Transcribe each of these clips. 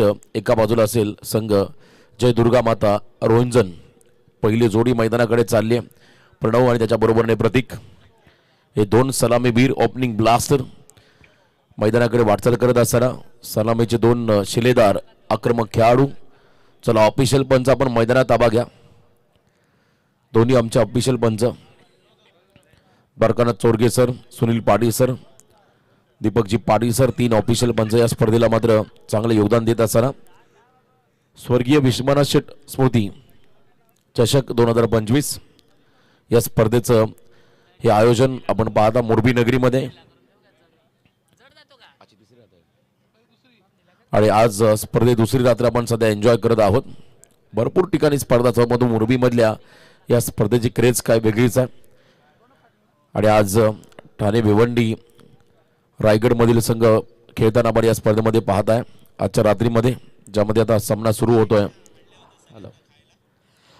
एका बाजूला असेल संघ जय दुर्गा माता रोंजन पहिली जोडी मैदानाकडे चालली आहे. प्रणव आणि त्याच्या बरोबरने प्रतीक हे दोन सलामीवीर ओपनिंग ब्लास्टर मैदानाकडे वाटचाल करत असताना सलामीचे दोन शिलेदार आक्रमक खेळाडू. चला ऑफिशियल पंच आपण मैदानात ताबा घ्या. दोन्ही आमचे ऑफिशियल पंच बरकानाथ चोरगे सर, सुनील पाटील सर, दीपकजी पाटील सर, तीन ऑफिशियल पंच या स्पर्धेला मात्र चांगले योगदान देत असताना स्वर्गीय विश्वनाथ शेठ स्मृती चषक 2025 या स्पर्धेचं हे आयोजन आपण पाहता मोरबी नगरीमध्ये. आणि आज स्पर्धे दुसरी रात्र आपण सध्या एन्जॉय करत आहोत. भरपूर ठिकाणी स्पर्धा मधून मोरबी मधल्या या स्पर्धेची क्रेज काय वेगळीच आहे. आणि आज ठाणे भिवंडी रायगड मधील संघ खेळताना आपण या स्पर्धेमध्ये पाहत आहे आजच्या रात्रीमध्ये, ज्यामध्ये आता सामना सुरू होतोय.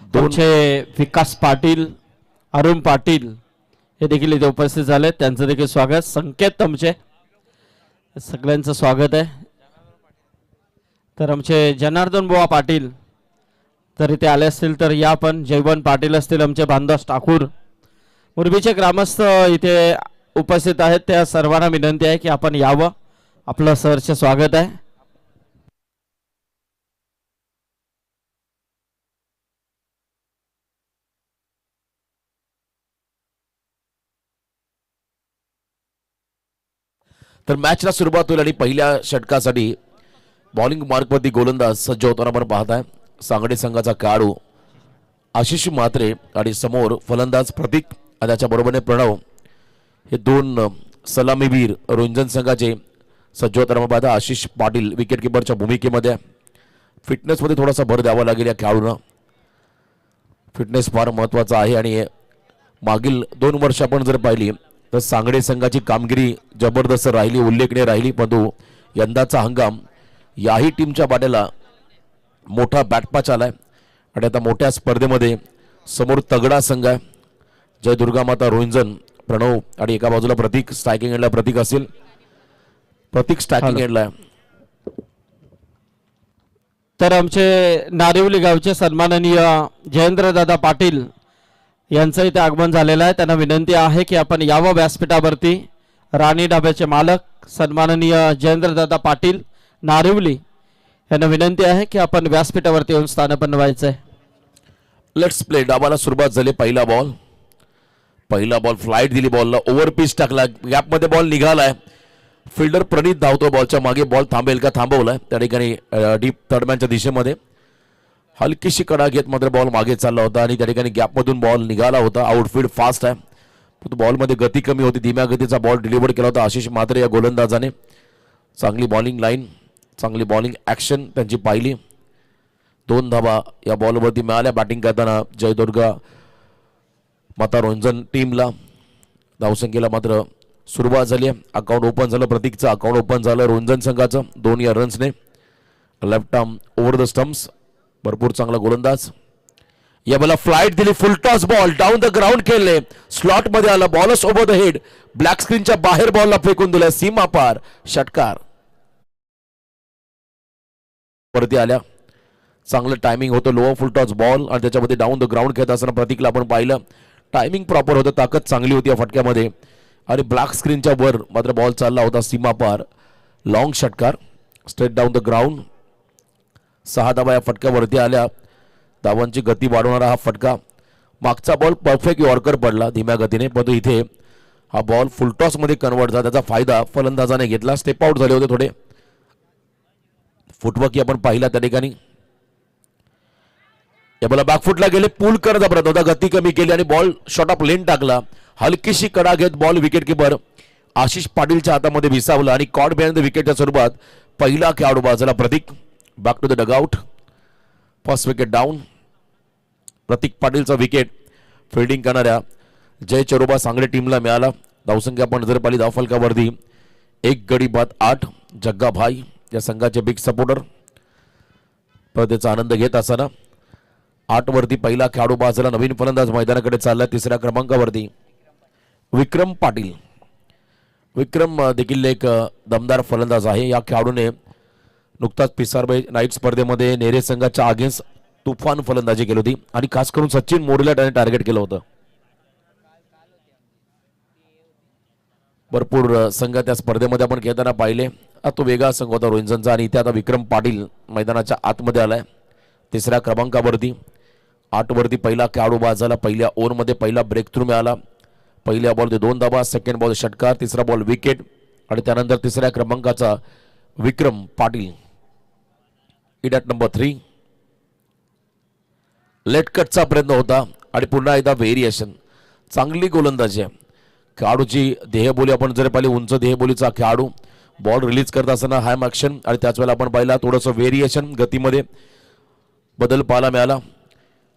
दोनचे विकास पाटील, अरुण पाटील हे देखील इथे उपस्थित झाले, त्यांचं देखील स्वागत. संकेत आमचे सगळ्यांचं स्वागत आहे. तर आमचे जनार्दन बुवा पाटील जर इथे आले असतील तर या, पण जयवंत पाटील असतील, आमचे बांधवास ठाकूर, मुरबीचे ग्रामस्थ इथे उपस्थित आहेत. त्या सर्वांना विनंती आहे की आपण यावं, आपलं सहर्ष स्वागत आहे. तर मॅचला सुरुवात होईल आणि पहिल्या षटकासाठी बॉलिंग मार्कवरती गोलंदाज सज्ज होताना आपण पाहत आहे. सांगडे संघाचा खेळाडू आशिष म्हात्रे आणि समोर फलंदाज प्रतीक आणि त्याच्या बरोबरने प्रणव हे दोन सलामीवीर रोंजन संघाचे सज्ज होताना आपण पाहता. आशिष पाटील विकेट किपरच्या भूमिकेमध्ये. फिटनेसमध्ये थोडासा भर द्यावा लागेल या खेळाडूंना. फिटनेस फार महत्त्वाचा आहे आणि मागील 2 वर्ष आपण जर पाहिली तर सांगडे संघाची कामगिरी जबरदस्त राहिली, उल्लेखनीय राहिली. परंतु यंदाचा हंगाम याही टीमच्या पाट्याला मोठा बॅटपाच आलाय आणि आता मोठ्या स्पर्धेमध्ये समोर तगडा संघ आहे जय दुर्गा माता रोंजन. प्रणव आणि एका बाजूला प्रतीक, स्ट्रायकिंग एंडला प्रतीक असेल. प्रतीक स्ट्रायकिंग एंडला. तर आमचे नारिवली गावचे सन्माननीय जयेंद्रदादा पाटील यांचं इथे आगमन झालेलं आहे. त्यांना विनंती आहे की आपण यावं व्यासपीठावरती. राणी डाब्याचे मालक सन्माननीय जयेंद्रदादा पाटील नारिवली यांना विनंती आहे की आपण व्यासपीठावरती येऊन स्थानपन्न व्हायचंय. Let's play. डाबाला सुरुवात झाली. पहिला बॉल फ्लाईट दिली बॉलला, ओव्हर पिच टाकला, गॅपमध्ये बॉल निघालाय. फिल्डर प्रणित धावतो बॉलच्या मागे. बॉल थांबेल का थांबवलाय त्या ठिकाणी डीप थर्डमॅनच्या दिशेमध्ये. हलकीशी कडा घेत मात्र बॉल मागे चालला होता आणि त्या ठिकाणी गॅपमधून बॉल निघाला होता. आउटफील्ड फास्ट आहे, पण बॉलमध्ये गती कमी होती. धीम्या गतीचा बॉल डिलिव्हर केला होता आशिष म्हात्रे या गोलंदाजाने. चांगली बॉलिंग लाईन, चांगली बॉलिंग ॲक्शन त्यांची पाहिली. 2 धावा या बॉलवरती मिळाल्या. बॅटिंग करताना जय दुर्गा माता रोंजन टीमला धावसंख्येला मात्र सुरुवात झाली आहे. अकाउंट ओपन झालं, प्रतीकचं अकाउंट ओपन झालं रोंजन संघाचं 2 या रन्सने. Left arm over the stumps, भरपूर चांगला गोलंदाज. या बॉलला फ्लाईट दिली, full toss ball down the ground खेळले, स्लॉट मध्ये आला, बॉलच ओव्हर द हेड, ब्लॅक स्क्रीनच्या बाहेर बॉलला फेकून दिला, सीमा पार, षटकार. वरती आल्या, चांगलं टायमिंग होतं. लोअर फुल टॉस बॉल आणि त्याच्यामध्ये डाऊन द ग्राउंड खेळत असताना प्रतीकला आपण पाहिलं. टायमिंग प्रॉपर होतं, ताकद चांगली होती या फटक्यामध्ये आणि ब्लॅक स्क्रीनच्या वर मात्र बॉल चालला होता सीमा पार. लॉंग षटकार, स्ट्रेट डाऊन द ग्राउंड. 6 धावा या फटक्यावरती आल्या. धावांची गती वाढवणारा हा फटका. मागचा बॉल परफेक्ट यॉर्कर पडला धीम्या गतीने, परंतु इथे हा बॉल फुलटॉस मध्ये कन्वर्ट झाला. त्याचा फायदा फलंदाजाने घेतला. स्टेप आउट झाले होते थोडे. फुटवर्क आपण पाहिला त्या ठिकाणी. या बॉल बॅकफुटला गेले, पूल करत प्रयत्न होता, गती कमी केली आणि बॉल शॉर्ट ऑफ लेन टाकला. हलकीशी कडा घेत बॉल विकेट किपर आशिष पाटीलच्या हातामध्ये विसावला आणि कॉट बिहाइंड द विकेटच्या स्वरूपात पहिला खेळाडू बाजूला Prateek. Back to the dugout. First wicket down. Prateek पाटीलचा विकेट फिल्डिंग करणाऱ्या जय चरोबा सांगडे टीमला मिळाला. धावसंख्या आपण जर पाहिली धावफलकावरती 1 गडी बाद 8. जग्गा भाई या संघाचे बिग सपोर्टर स्पर्धेचा आनंद घेत असताना 8 वरती पहिला खेळाडू बाजूला नवीन फलंदाज मैदानाकडे चालला. 3ऱ्या क्रमांकावरती विक्रम पाटील. विक्रम देखील एक दमदार फलंदाज आहे. या खेळाडूने नुकताच पिसारबाई नाईट स्पर्धेमध्ये नेरे संघाच्या अगेन्स्ट तुफान फलंदाजी केली होती आणि खास करून सचिन मोरेला त्याने टार्गेट केलं होतं. भरपूर संघ त्या स्पर्धेमध्ये आपण खेळताना पाहिले. तो वेगळा संघ होता रोहिंजनचा आणि इथे आता विक्रम पाटील मैदानाच्या आतमध्ये आलाय तिसऱ्या क्रमांकावरती. 8 वरती पहिला खेळाडू बाद झाला. पहिल्या ओव्हरमध्ये पहिला ब्रेक थ्रू मिळाला. पहिल्या बॉल 2 धावा, सेकंड बॉल षटकार, तिसरा बॉल विकेट आणि त्यानंतर तिसऱ्या क्रमांकाचा Vikram Patil it at number 3. Late कटचा प्रयत्न होता आणि पुन्हा एकदा व्हेरिएशन. चांगली गोलंदाजी आहे. खेळाडूची देहबोली आपण जर पाहिली उंच देहबोलीचा खेळाडू बॉल रिलीज करत असताना हाय ॲक्शन आणि त्याच वेळेला आपण पाहिला थोडंसं व्हेरिएशन गतीमध्ये बदल पाहायला मिळाला.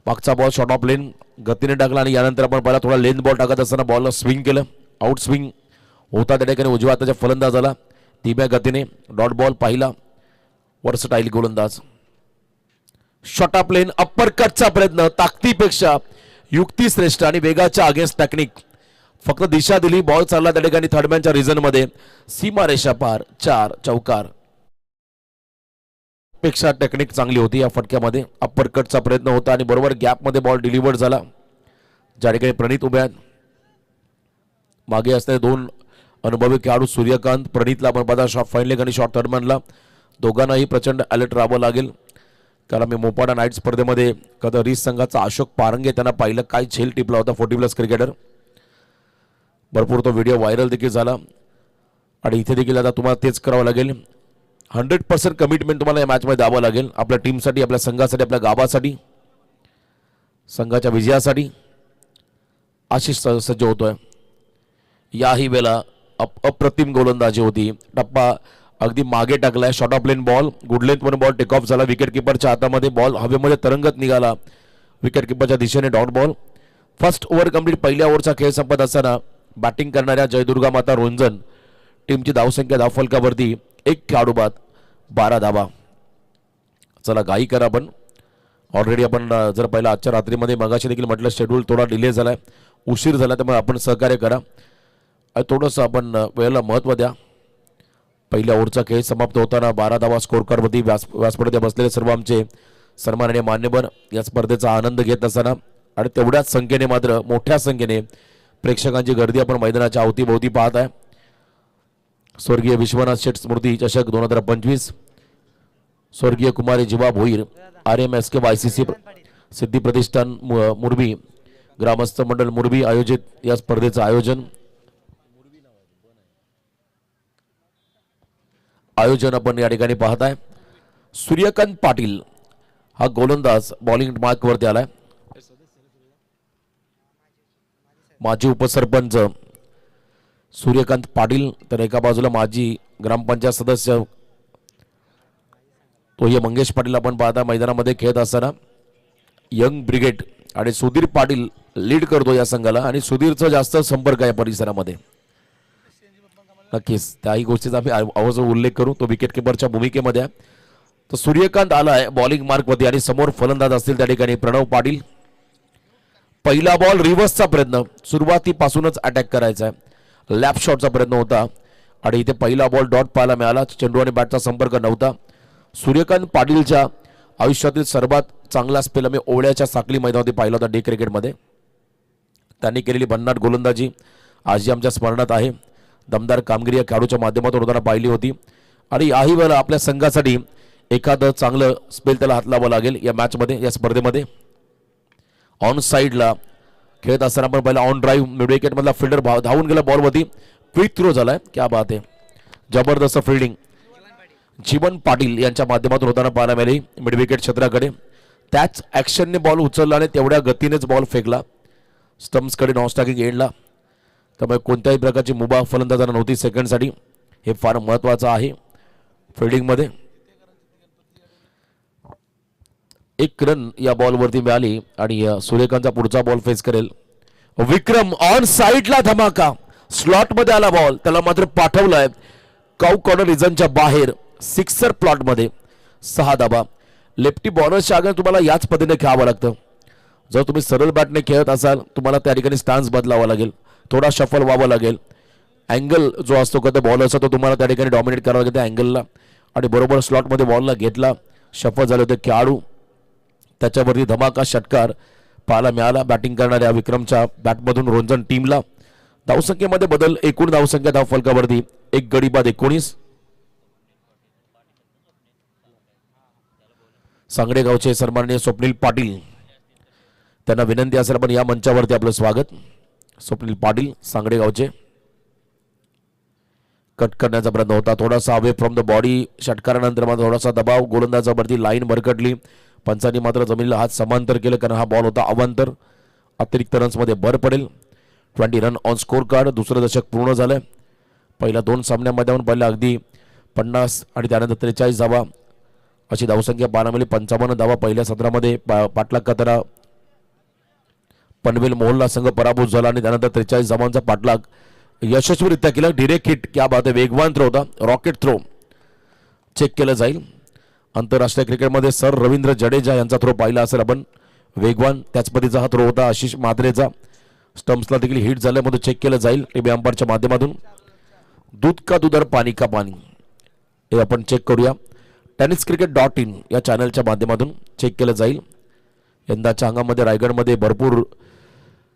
मागचा बॉल शॉर्ट ऑफ लेन गतीने टाकला आणि यानंतर आपण पाहिला थोडा लेन बॉल टाकत असताना बॉलला स्विंग केलं. आउट स्विंग होता त्या ठिकाणी उजव्या हाताच्या फलंदाज आला धीम्या गतीने डॉट बॉल पाहिला. वर्सटाईल गोलंदाज. शॉर्ट ऑफ लेन अप्पर कटचा प्रयत्न ताकदीपेक्षा युक्ती श्रेष्ठ आणि वेगाच्या अगेन्स्ट टेक्निक. फक्त दिशा दिली बॉल चालला त्या ठिकाणी थर्डमॅनच्या रिझन मध्ये सीमारेषा पार 4 चौकार. पेक्षा टेक्निक चांगली होती या फटक्यामध्ये. अप्पर कटचा प्रयत्न होता आणि बरोबर गॅप मध्ये बॉल डिलिव्हर्ड झाला. ज्या ठिकाणी प्रणित उभ्या आहेत मागे असणारे 2 अनुभवी खेळाडू सूर्यकांत प्रणितला आपण पाहता शॉर्ट फाईन लेग आणि शॉर्ट थर्डमॅनला दोघांनाही प्रचंड अलर्ट राहावं लागेल. कारण मी मोपाडा नाईट स्पर्धेमध्ये कदा रीस संघाचा अशोक पारंगे त्यांना पाहिलं काय झेल टिपला होता 40+ क्रिकेटर. भरपूर तो व्हिडिओ व्हायरल देखील झाला आणि इथे देखील आता तुम्हाला तेच करावं लागेल. 100% कमिटमेंट तुम्हाला या मॅचमध्ये द्यावं लागेल आपल्या टीमसाठी, आपल्या संघासाठी, आपल्या गावासाठी, संघाच्या विजयासाठी. आशिष सज्ज होतोय. याही वेळेला अप्रतिम गोलंदाजी होती. टप्पा अगदी मागे टाकलाय. Short of length ball good लेंथवर बॉल टेक ऑफ झाला. विकेट किपरच्या हातामध्ये बॉल हवेमध्ये तरंगत निघाला. विकेट किपरच्या दिशेने dot ball. First over complete. पहिल्या ओव्हरचा खेळ संपत असताना बॅटिंग करणाऱ्या जयदुर्गा माता रोंजन टीमची धावसंख्या धावफलकावरती 1 खेळाडू बाद 12 धावा. चला घाई करा. आपण ऑलरेडी आपण जर पहिला आजच्या रात्रीमध्ये मगाशी देखील म्हटलं शेड्यूल थोडा डिले झालाय, उशीर झाला, त्यामुळे आपण सहकार्य करा. थोडंसं आपण वेळेला महत्त्व द्या. पहिल्या ओव्हरचा खेळ समाप्त होताना 12 धावा स्कोर कार्डवरती व्यासपीठावर बसलेले सर्व आमचे सन्माननीय मान्यवर या स्पर्धेचा आनंद घेत असताना आणि तेवढ्याच संख्येने मात्र मोठ्या संख्येने प्रेक्षकांची गर्दी आपण मैदानाच्या अवतीभोवती पाहत आहे. स्वर्गीय विश्वनाथ शेठ स्मृती चषक 2025 स्वर्गीय कुमारी जिवा भोईर RMSK YCC सिद्धी प्रतिष्ठान मुरबी ग्रामस्थ मंडळ मुरबी आयोजित या स्पर्धेचं आयोजन आपण या ठिकाणी पाहताय. सूर्यकांत पाटील हा गोलंदाज बॉलिंग मार्कवरती आलाय. माजी उपसरपंच सूर्यकांत पाटील तर एका बाजूला माजी ग्रामपंचायत सदस्य तो हे मंगेश पाटील आपण पाहता मैदानामध्ये खेळत असताना. यंग ब्रिगेड आणि सुधीर पाटील लीड करतो या संघाला आणि सुधीरचा जास्त संपर्क आहे परिसरामध्ये. नक्कीच त्याही गोष्टीचा आम्ही आवाज उल्लेख करू. तो विकेट किपरच्या भूमिकेमध्ये आहे. तर सूर्यकांत आलाय बॉलिंग मार्कमध्ये आणि समोर फलंदाज असतील त्या ठिकाणी प्रणव पाटील. पहिला बॉल रिव्हर्सचा प्रयत्न सुरुवातीपासूनच अटॅक करायचा आहे. लॅप शॉटचा प्रयत्न होता आणि इथे पहिला बॉल डॉट पाहायला मिळाला. चेंडू आणि बॅटचा संपर्क नव्हता. सूर्यकांत पाटीलच्या आयुष्यातील सर्वात चांगला स्पेल आम्ही ओवळ्याच्या साखली मैदानावरती पाहिला होता डे क्रिकेटमध्ये. त्यांनी केलेली भन्नाट गोलंदाजी आजही आमच्या स्मरणात आहे. दमदार कामगिरी या खेळाडूच्या माध्यमातून होताना पाहिली होती आणि याही वेळेला आपल्या संघासाठी एखादं चांगलं स्पेल त्याला हात लावावं लागेल या मॅचमध्ये, या स्पर्धेमध्ये. ऑन साईडला खेळत असताना आपण पहिला ऑन ड्राईव्ह मिड विकेट मधला फिल्डर धावून गेला बॉलवरती. क्विक थ्रो झालाय. क्या बात आहे. जबरदस्त फिल्डिंग जीवन पाटील यांच्या माध्यमातून होताना पाहायला मिळाली मिड विकेट क्षेत्राकडे. त्याच ॲक्शनने बॉल उचलला आणि तेवढ्या गतीनेच बॉल फेकला स्टम्प्सकडे नॉन स्टॅकिंग एंडला. त्यामुळे कोणत्याही प्रकारची मुभा फलंदाजांना नव्हती सेकंडसाठी. हे फार महत्त्वाचं आहे फिल्डिंगमध्ये. 1 रन या बॉलवरती मिळाली आणि सूर्यकांतचा पुढचा बॉल फेस करेल विक्रम. ऑन साईडला धमाका. स्लॉटमध्ये आला बॉल, त्याला मात्र पाठवलाय काउ कॉर्नर रिजनच्या बाहेर सिक्सर प्लॉटमध्ये. 6 धाबा. लेफ्टी बॉलरच्या आगे तुम्हाला याच पद्धतीने खेळावं लागतं. जर तुम्ही सरळ बॅटने खेळत असाल तुम्हाला त्या ठिकाणी स्टान्स बदलावा लागेल, थोडा शफल व्हावं लागेल. अँगल जो असतो का त्या बॉलरचा तो तुम्हाला त्या ठिकाणी डॉमिनेट करावा लागेल त्या अँगलला आणि बरोबर स्लॉटमध्ये बॉलला घेतला. शफल झाले होते खेळाडू. त्याच्यावरती धमाका षटकार पाहायला मिळाला बॅटिंग करणाऱ्या विक्रमच्या बॅटमधून रोंजन टीमला. धावसंख्येमध्ये बदल. एकूण धावसंख्या धावफलकावरती 1 गडी बाद 19. सांगडे गावचे सन्माननीय स्वप्नील पाटील, त्यांना विनंती असेल आपण या मंचावरती आपलं स्वागत. स्वप्नील पाटील सांगडे गावचे. कट करण्याचा प्रयत्न होता, थोडासा अवे फ्रॉम द बॉडी. षटकारानंतर मात्र थोडासा दबाव. गोलंदाजावरती लाईन भरकटली. पंचांनी मात्र जमिनीला हात समांतर केले कारण हा बॉल होता अवांतर. अतिरिक्त रन्समध्ये भर पडेल. 20 रन ऑन स्कोर कार्ड. दुसरं दशक पूर्ण झालंय. पहिल्या 2 सामन्यांमध्ये पहिला अगदी 50 आणि त्यानंतर 43 धावा अशी धावसंख्या पाहायला मिळाली. 55 धावा पहिल्या सत्रामध्ये पाठलाग करताना पनवेल मोहल्ला संघ पराभूत झाला आणि त्यानंतर 43 धावांचा पाठलाग यशस्वीरित्या केला. डिरेक्ट हिट, क्या बात आहे. वेगवान थ्रो होता, रॉकेट थ्रो. चेक केलं जाईल. आंतरराष्ट्रीय क्रिकेटमध्ये सर रवींद्र जडेजा यांचा थ्रो पाहिला असेल आपण, वेगवान. त्याच पद्धतीचा हा थ्रो होता आशिष म्हात्रेचा. स्टम्प्सला देखील हिट झाल्यामध्ये चेक केलं जाईल टीबी अंपायरच्या माध्यमातून. दूध का दूध और पाणी का पाणी हे आपण चेक करूया. tenniscricket.in या चॅनलच्या माध्यमातून चेक केलं जाईल. यंदाच्या अंगामध्ये रायगडमध्ये भरपूर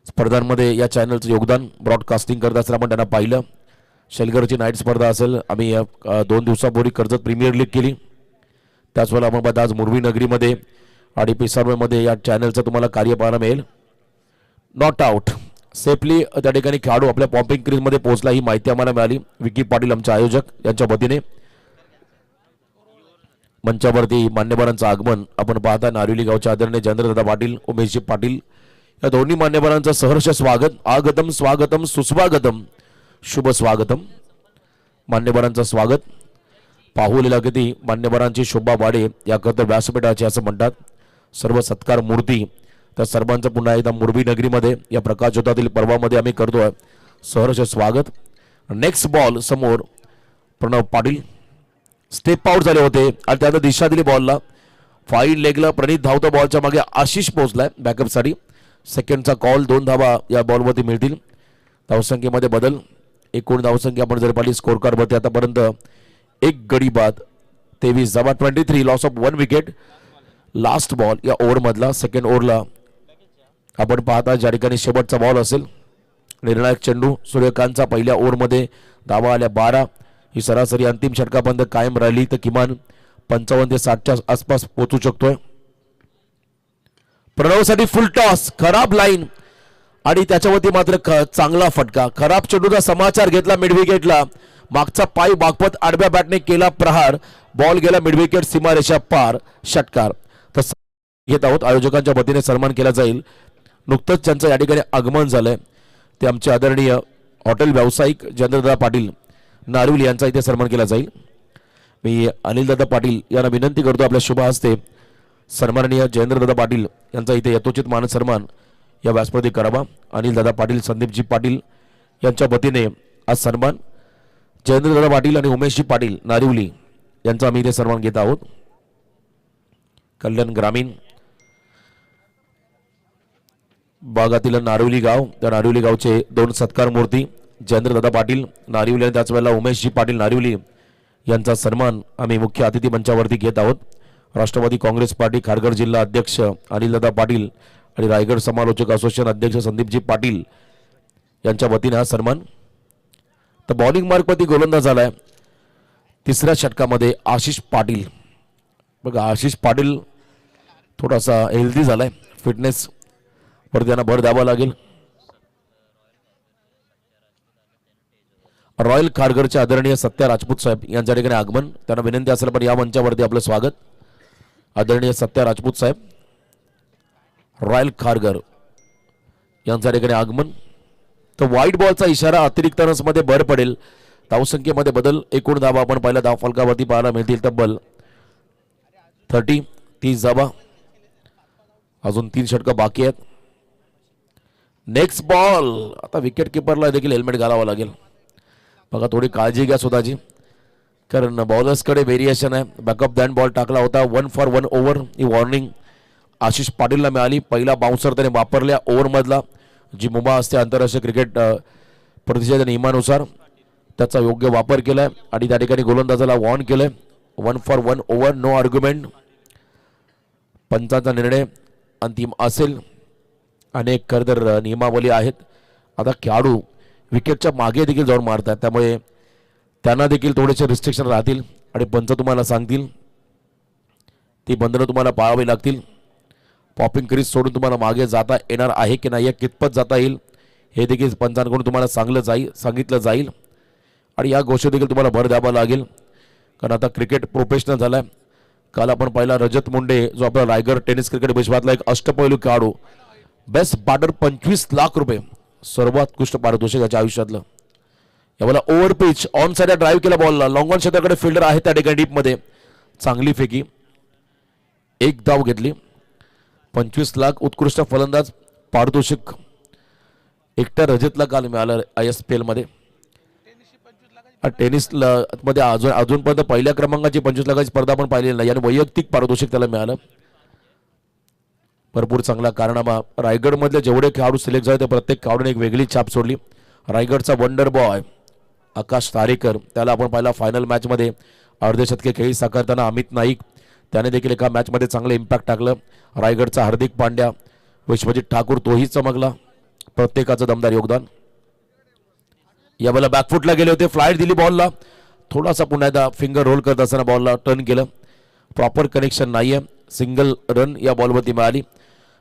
स्पर्धांमध्ये या चॅनलचं योगदान ब्रॉडकास्टिंग करत असताना आपण त्यांना पाहिलं. शेलगरची नाईट स्पर्धा असेल, आम्ही 2 दिवसापूर्वी कर्जत प्रीमियर लीग केली. त्याचवेळेला आपण बघा आज मुरबी नगरीमध्ये आणि पिसारमध्ये या चॅनलचं तुम्हाला कार्य पाहायला मिळेल. नॉट आउट सेफली त्या ठिकाणी खेळाडू आपल्या पॉम्पिंग क्रीजमध्ये पोहोचला, ही माहिती आम्हाला मिळाली. विकी पाटील आमचे आयोजक यांच्या वतीने. मंचावरती मान्यवरांचं आगमन आपण पाहता. नारिवली गावचे आदरणीय जयेंद्रदादा पाटील, उमेशजी पाटील या दोन्ही मान्यवरांचं सहर्ष स्वागत. आगतम स्वागतम सुस्वागतम शुभ स्वागतम. मान्यवरांचं स्वागत. पाहुलेला किती मान्यवरांची शोभा वाढे याकरता व्यासपीठाचे असं म्हणतात. सर्व सत्कार मूर्ती त्या सर्वांचं पुन्हा एकदा मुरबी नगरीमध्ये या प्रकाशोत्सवातील पर्वामध्ये आम्ही करतोय सहर्ष स्वागत. नेक्स्ट बॉल समोर प्रणव पाटील स्टेप आउट झाले होते आणि त्यानं दिशा दिली बॉलला. फाईन लेगला प्रणित धावतो. बॉलच्या मागे आशिष पोहोचलाय बॅकअपसाठी. सेकंडचा कॉल. 2 धावा या बॉलवरती मिळतील. धावसंख्येमध्ये बदल. एकूण धावसंख्या आपण जर पाहिली स्कोर कार्डवरती आतापर्यंत 1 गडी बाद 23 धावा. 23 loss of 1 wicket. Last ball या ओव्हरमधला. सेकंड ओव्हरला आपण पाहता ज्या ठिकाणी शेवटचा बॉल असेल. निर्णायक चेंडू. सूर्यकांतचा पहिल्या ओव्हरमध्ये धावा आल्या 12. ही सरासरी अंतिम षटकापर्यंत कायम राहिली तर किमान 55 ते 60च्या आसपास पोहोचू शकतोय. प्रणवसाठी फुल टॉस. खराब लाईन आणि त्याच्यावरती मात्र चांगला फटका. खराब चेंडूचा समाचार घेतला मिडविकेटला. मागचा पाय बागपत आडव्या बॅटने केला प्रहार. बॉल गेला मिडविकेट सीमारेषा पार. षटकार. तसं घेत आहोत. आयोजकांच्या वतीने सन्मान केला जाईल. नुकतंच त्यांचं या ठिकाणी आगमन झालंय. ते आमचे आदरणीय हॉटेल व्यावसायिक जयेंद्रदादा पाटील नारिवली यांचा इथे सन्मान केला जाईल. मी अनिलदादा पाटील यांना विनंती करतो आपल्या शुभ हस्ते सन्माननीय जयेंद्रदादा पाटील यांचा इथे यथोचित मान सन्मान या व्यासपीठावर करावा. अनिलदादा पाटील, संदीपजी पाटील यांच्या वतीने आज सन्मान. जयेंद्रदादा पाटील आणि उमेशजी पाटील नारिवली यांचा आम्ही इथे सन्मान घेत आहोत. कल्याण ग्रामीण भागातील नारिवली गाव, त्या नारिवली गावचे 2 सत्कार मूर्ती जयेंद्रदादा पाटील नारिवली आणि त्याच वेळेला उमेशजी पाटील नारिवली यांचा सन्मान आम्ही मुख्य अतिथी मंचावरती घेत आहोत. राष्ट्रवादी काँग्रेस पार्टी खारघर जिल्हा अध्यक्ष अनिलदादा पाटील आणि रायगड समालोचक असोसिएशन अध्यक्ष संदीपजी पाटील यांच्या वतीने हा सन्मान. तर बॉलिंग मार्कवरती गोलंदाज झालाय 3ऱ्या षटकामध्ये आशिष पाटील. बघा आशिष पाटील थोडासा हेल्दी झालाय. फिटनेस वर त्यांना भर द्यावा लागेल. रॉयल खारघरचे आदरणीय सत्या राजपूत साहेब यांच्या ठिकाणी आगमन. त्यांना विनंती असेल पण या मंचावरती आपलं स्वागत. आदरणीय सत्या राजपूत साहेब रॉयल खारघर यांच्या ठिकाणी आगमन. तर व्हाईट बॉलचा इशारा. अतिरिक्त रन्समध्ये भर पडेल. धावसंख्येमध्ये बदल. एकूण धावा आपण पहिल्या धाव फलकावरती पाहायला मिळतील तब्बल 30 धावा. अजून 3 षटकं बाकी आहेत. Next ball. आता विकेट किपरला देखील हेल्मेट घालावं लागेल. बघा थोडी काळजी घ्या स्वतःची कारण बॉलर्सकडे व्हेरिएशन आहे. बॅकअप दॅन बॉल टाकला होता. 1 फॉर 1 ओव्हर ही वॉर्निंग आशिष पाटीलला मिळाली. पहिला बाउन्सर त्याने वापरल्या ओव्हरमधला. जी मुभा असते आंतरराष्ट्रीय क्रिकेट प्रतिष्ठेच्या नियमानुसार त्याचा योग्य वापर केलाय आणि त्या ठिकाणी गोलंदाजाला वॉर्न केलंय. 1 for 1 ओव्हर, नो आर्ग्युमेंट. पंचांचा निर्णय अंतिम असेल. अनेक खरं तर नियमावली आहेत. आता खेळाडू विकेटच्या मागे देखील जाऊन मारतात, त्यामुळे त्यांना देखील थोडेसे रिस्ट्रिक्शन राहतील आणि पंच तुम्हाला सांगतील ती बंधनं तुम्हाला पाळावी लागतील. पॉपिंग क्रीज सोडून तुम्हाला मागे जाता येणार आहे की नाही, कितपत जाता येईल हे देखील पंचांकडून तुम्हाला सांगितलं जाईल आणि या गोष्टी देखील तुम्हाला भर द्यावा लागेल, कारण आता क्रिकेट प्रोफेशनल झाला आहे. काल आपण पाहिला रजत मुंडे, जो आपला रायगड टेनिस क्रिकेट विश्वातला एक अष्टपैलू खेळाडू, बेस्ट बॅटर 25 लाख रुपये, सर्वोत्कृष्ट पारितोषिक याच्या आयुष्यातलं. यावेळेला over pitch on side drive केला बॉलला, लॉंग ऑन क्षेत्राकडे फिल्डर आहे त्या ठिकाणी डीपमध्ये, चांगली फेकी, एक धाव घेतली. 25 लाख उत्कृष्ट फलंदाज पारितोषिक एकट्या रजतला काल मिळालं ISPL मध्ये. टेनिस मध्ये अजूनपर्यंत पहिल्या क्रमांकाची 25 लाखाची स्पर्धा पण पाहिलेली नाही आणि वैयक्तिक पारितोषिक त्याला मिळालं. भरपूर चांगला कारनामा. रायगडमधले जेवढे खेळाडू सिलेक्ट झाले ते प्रत्येक खेळाडूने एक वेगळी छाप सोडली. रायगडचा वंडर बॉय आकाश तारेकर, त्याला आपण पाहिला फायनल मॅचमध्ये अर्धशतकी खेळी साकारताना. अमित नाईक, त्याने देखील एका मॅचमध्ये चांगलं इम्पॅक्ट टाकलं. रायगडचा हार्दिक पांड्या, विश्वजित ठाकूर, तोही चमकला. प्रत्येकाचं दमदार योगदान. यावेळेला बॅकफुटला गेले होते, फ्लाईट दिली बॉलला, थोडासा पुन्हा एकदा फिंगर रोल करत असताना बॉलला टर्न केलं. प्रॉपर कनेक्शन नाहीये, सिंगल रन या बॉलवरती मिळाली.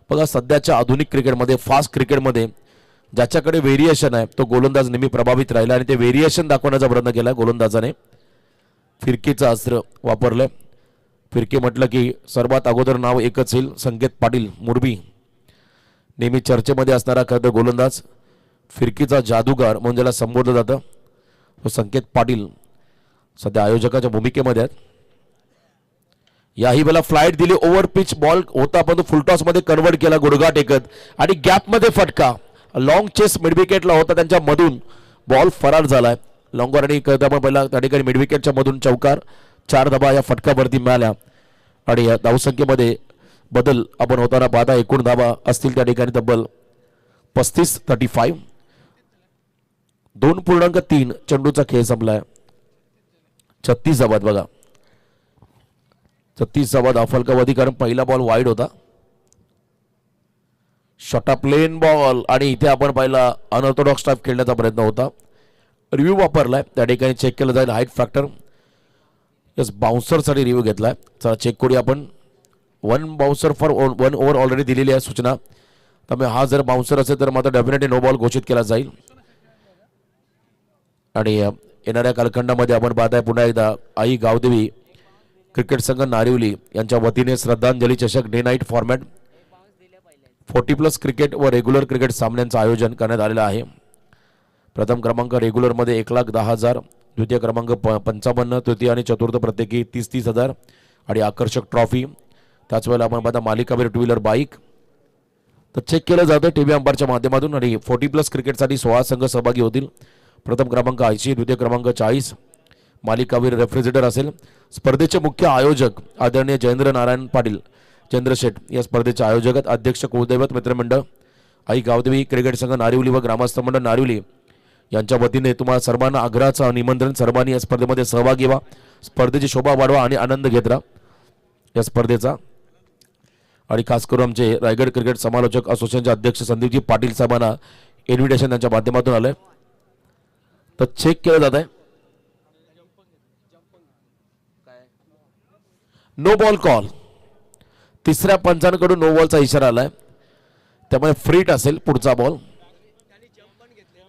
बघा सध्याच्या आधुनिक क्रिकेटमध्ये, फास्ट क्रिकेटमध्ये ज्याच्याकडे व्हेरिएशन आहे तो गोलंदाज नेहमी प्रभावित राहिला आणि ते व्हेरिएशन दाखवण्याचा प्रयत्न केला गोलंदाजाने. फिरकीचं अस्त्र वापरलंय. फिरकी म्हटलं की सर्वात अगोदर नाव एकच येईल, संकेत पाटील मुरबी, नेहमी चर्चेमध्ये असणारा खरं तर गोलंदाज, फिरकीचा जादूगार म्हणून ज्याला संबोधलं जातं, तो संकेत पाटील सध्या आयोजकाच्या भूमिकेमध्ये आहेत. याही वेळेला फ्लाईट दिली, ओव्हर पिच बॉल होता पण तो फुलटॉस मध्ये कन्वर्ट केला गुडघा टेकत आणि गॅपमध्ये फटका. लॉंग चेस मिडविकेटला होता, त्यांच्या मधून बॉल फरार झालाय. लॉंगर आणि करता पण पहिला त्या ठिकाणी मिडविकेटच्या मधून चौकार, 4 धाबा या फटकावरती मिळाल्या आणि या धावसंख्येमध्ये बदल आपण होताना पाहता. एकूण धाबा असतील त्या ठिकाणी तब्बल 35-35. 2.3 चेंडूचा खेळ संपलाय. 36 धाबात बघा, 36 धाबा धावफलकावधी, कारण पहिला बॉल वाईड होता. शॉटा प्लेन बॉल आणि इथे आपण पाहिला अनऑर्थोडॉक्स टाईप खेळण्याचा प्रयत्न होता. रिव्ह्यू वापरलाय त्या ठिकाणी, चेक केलं जाईल हाईट फॅक्टर. यस, बाउन्सरसाठी रिव्ह्यू घेतलाय. चला चेक करूया आपण. 1 बाउन्सर फॉर 1 ओव्हर ऑलरेडी दिलेली आहे सूचना, त्यामुळे हा जर बाउन्सर असेल तर मात्र डेफिनेटली नो बॉल घोषित केला जाईल. आणि येणाऱ्या कालखंडामध्ये आपण पाहताय पुन्हा एकदा आई गावदेवी क्रिकेट संघ नारिवली यांच्या वतीने श्रद्धांजली चषक डे नाईट फॉर्मॅट 40+ क्रिकेट व रेग्युलर क्रिकेट सामन्यांचं आयोजन करण्यात आलेलं आहे. प्रथम क्रमांक रेग्युलरमध्ये 1,10,000, द्वितीय क्रमांक 55, तृतीय आणि चतुर्थ प्रत्येकी 30,000 आणि आकर्षक ट्रॉफी. त्याच वेळेला आपण पाहता मालिकावीर 2 व्हीलर बाईक. तर चेक केलं जातं टीव्ही अंपायरच्या माध्यमातून आणि 40+ क्रिकेटसाठी 16 संघ सहभागी होतील. प्रथम क्रमांक 80, द्वितीय क्रमांक 40, मालिकावीर रेफ्रिजरेटर असेल. स्पर्धेचे मुख्य आयोजक आदरणीय जयेंद्र नारायण पाटील चंद्रशेठ या स्पर्धेचे आयोजक आहेत. अध्यक्ष कुलदैवत मित्रमंडळ आई गावदेवी क्रिकेट संघ नारिवली व ग्रामस्थ मंडळ नारिवली यांच्या वतीने तुम्हाला सर्वांना आग्रहाचं निमंत्रण. सर्वांनी या स्पर्धेमध्ये सहभागी व्हा, स्पर्धेची शोभा वाढवा आणि आनंद घेत राहा या स्पर्धेचा. आणि खास करून आमचे रायगड क्रिकेट समालोचक असोसिएशनचे अध्यक्ष संदीपजी पाटील साहेबांना इन्व्हिटेशन त्यांच्या माध्यमातून आलंय. तर चेक केलं जात आहे. नो बॉल कॉल, तिसऱ्या पंचांकडून नो बॉलचा इशारा आलाय, त्यामुळे फ्रीट असेल पुढचा बॉल.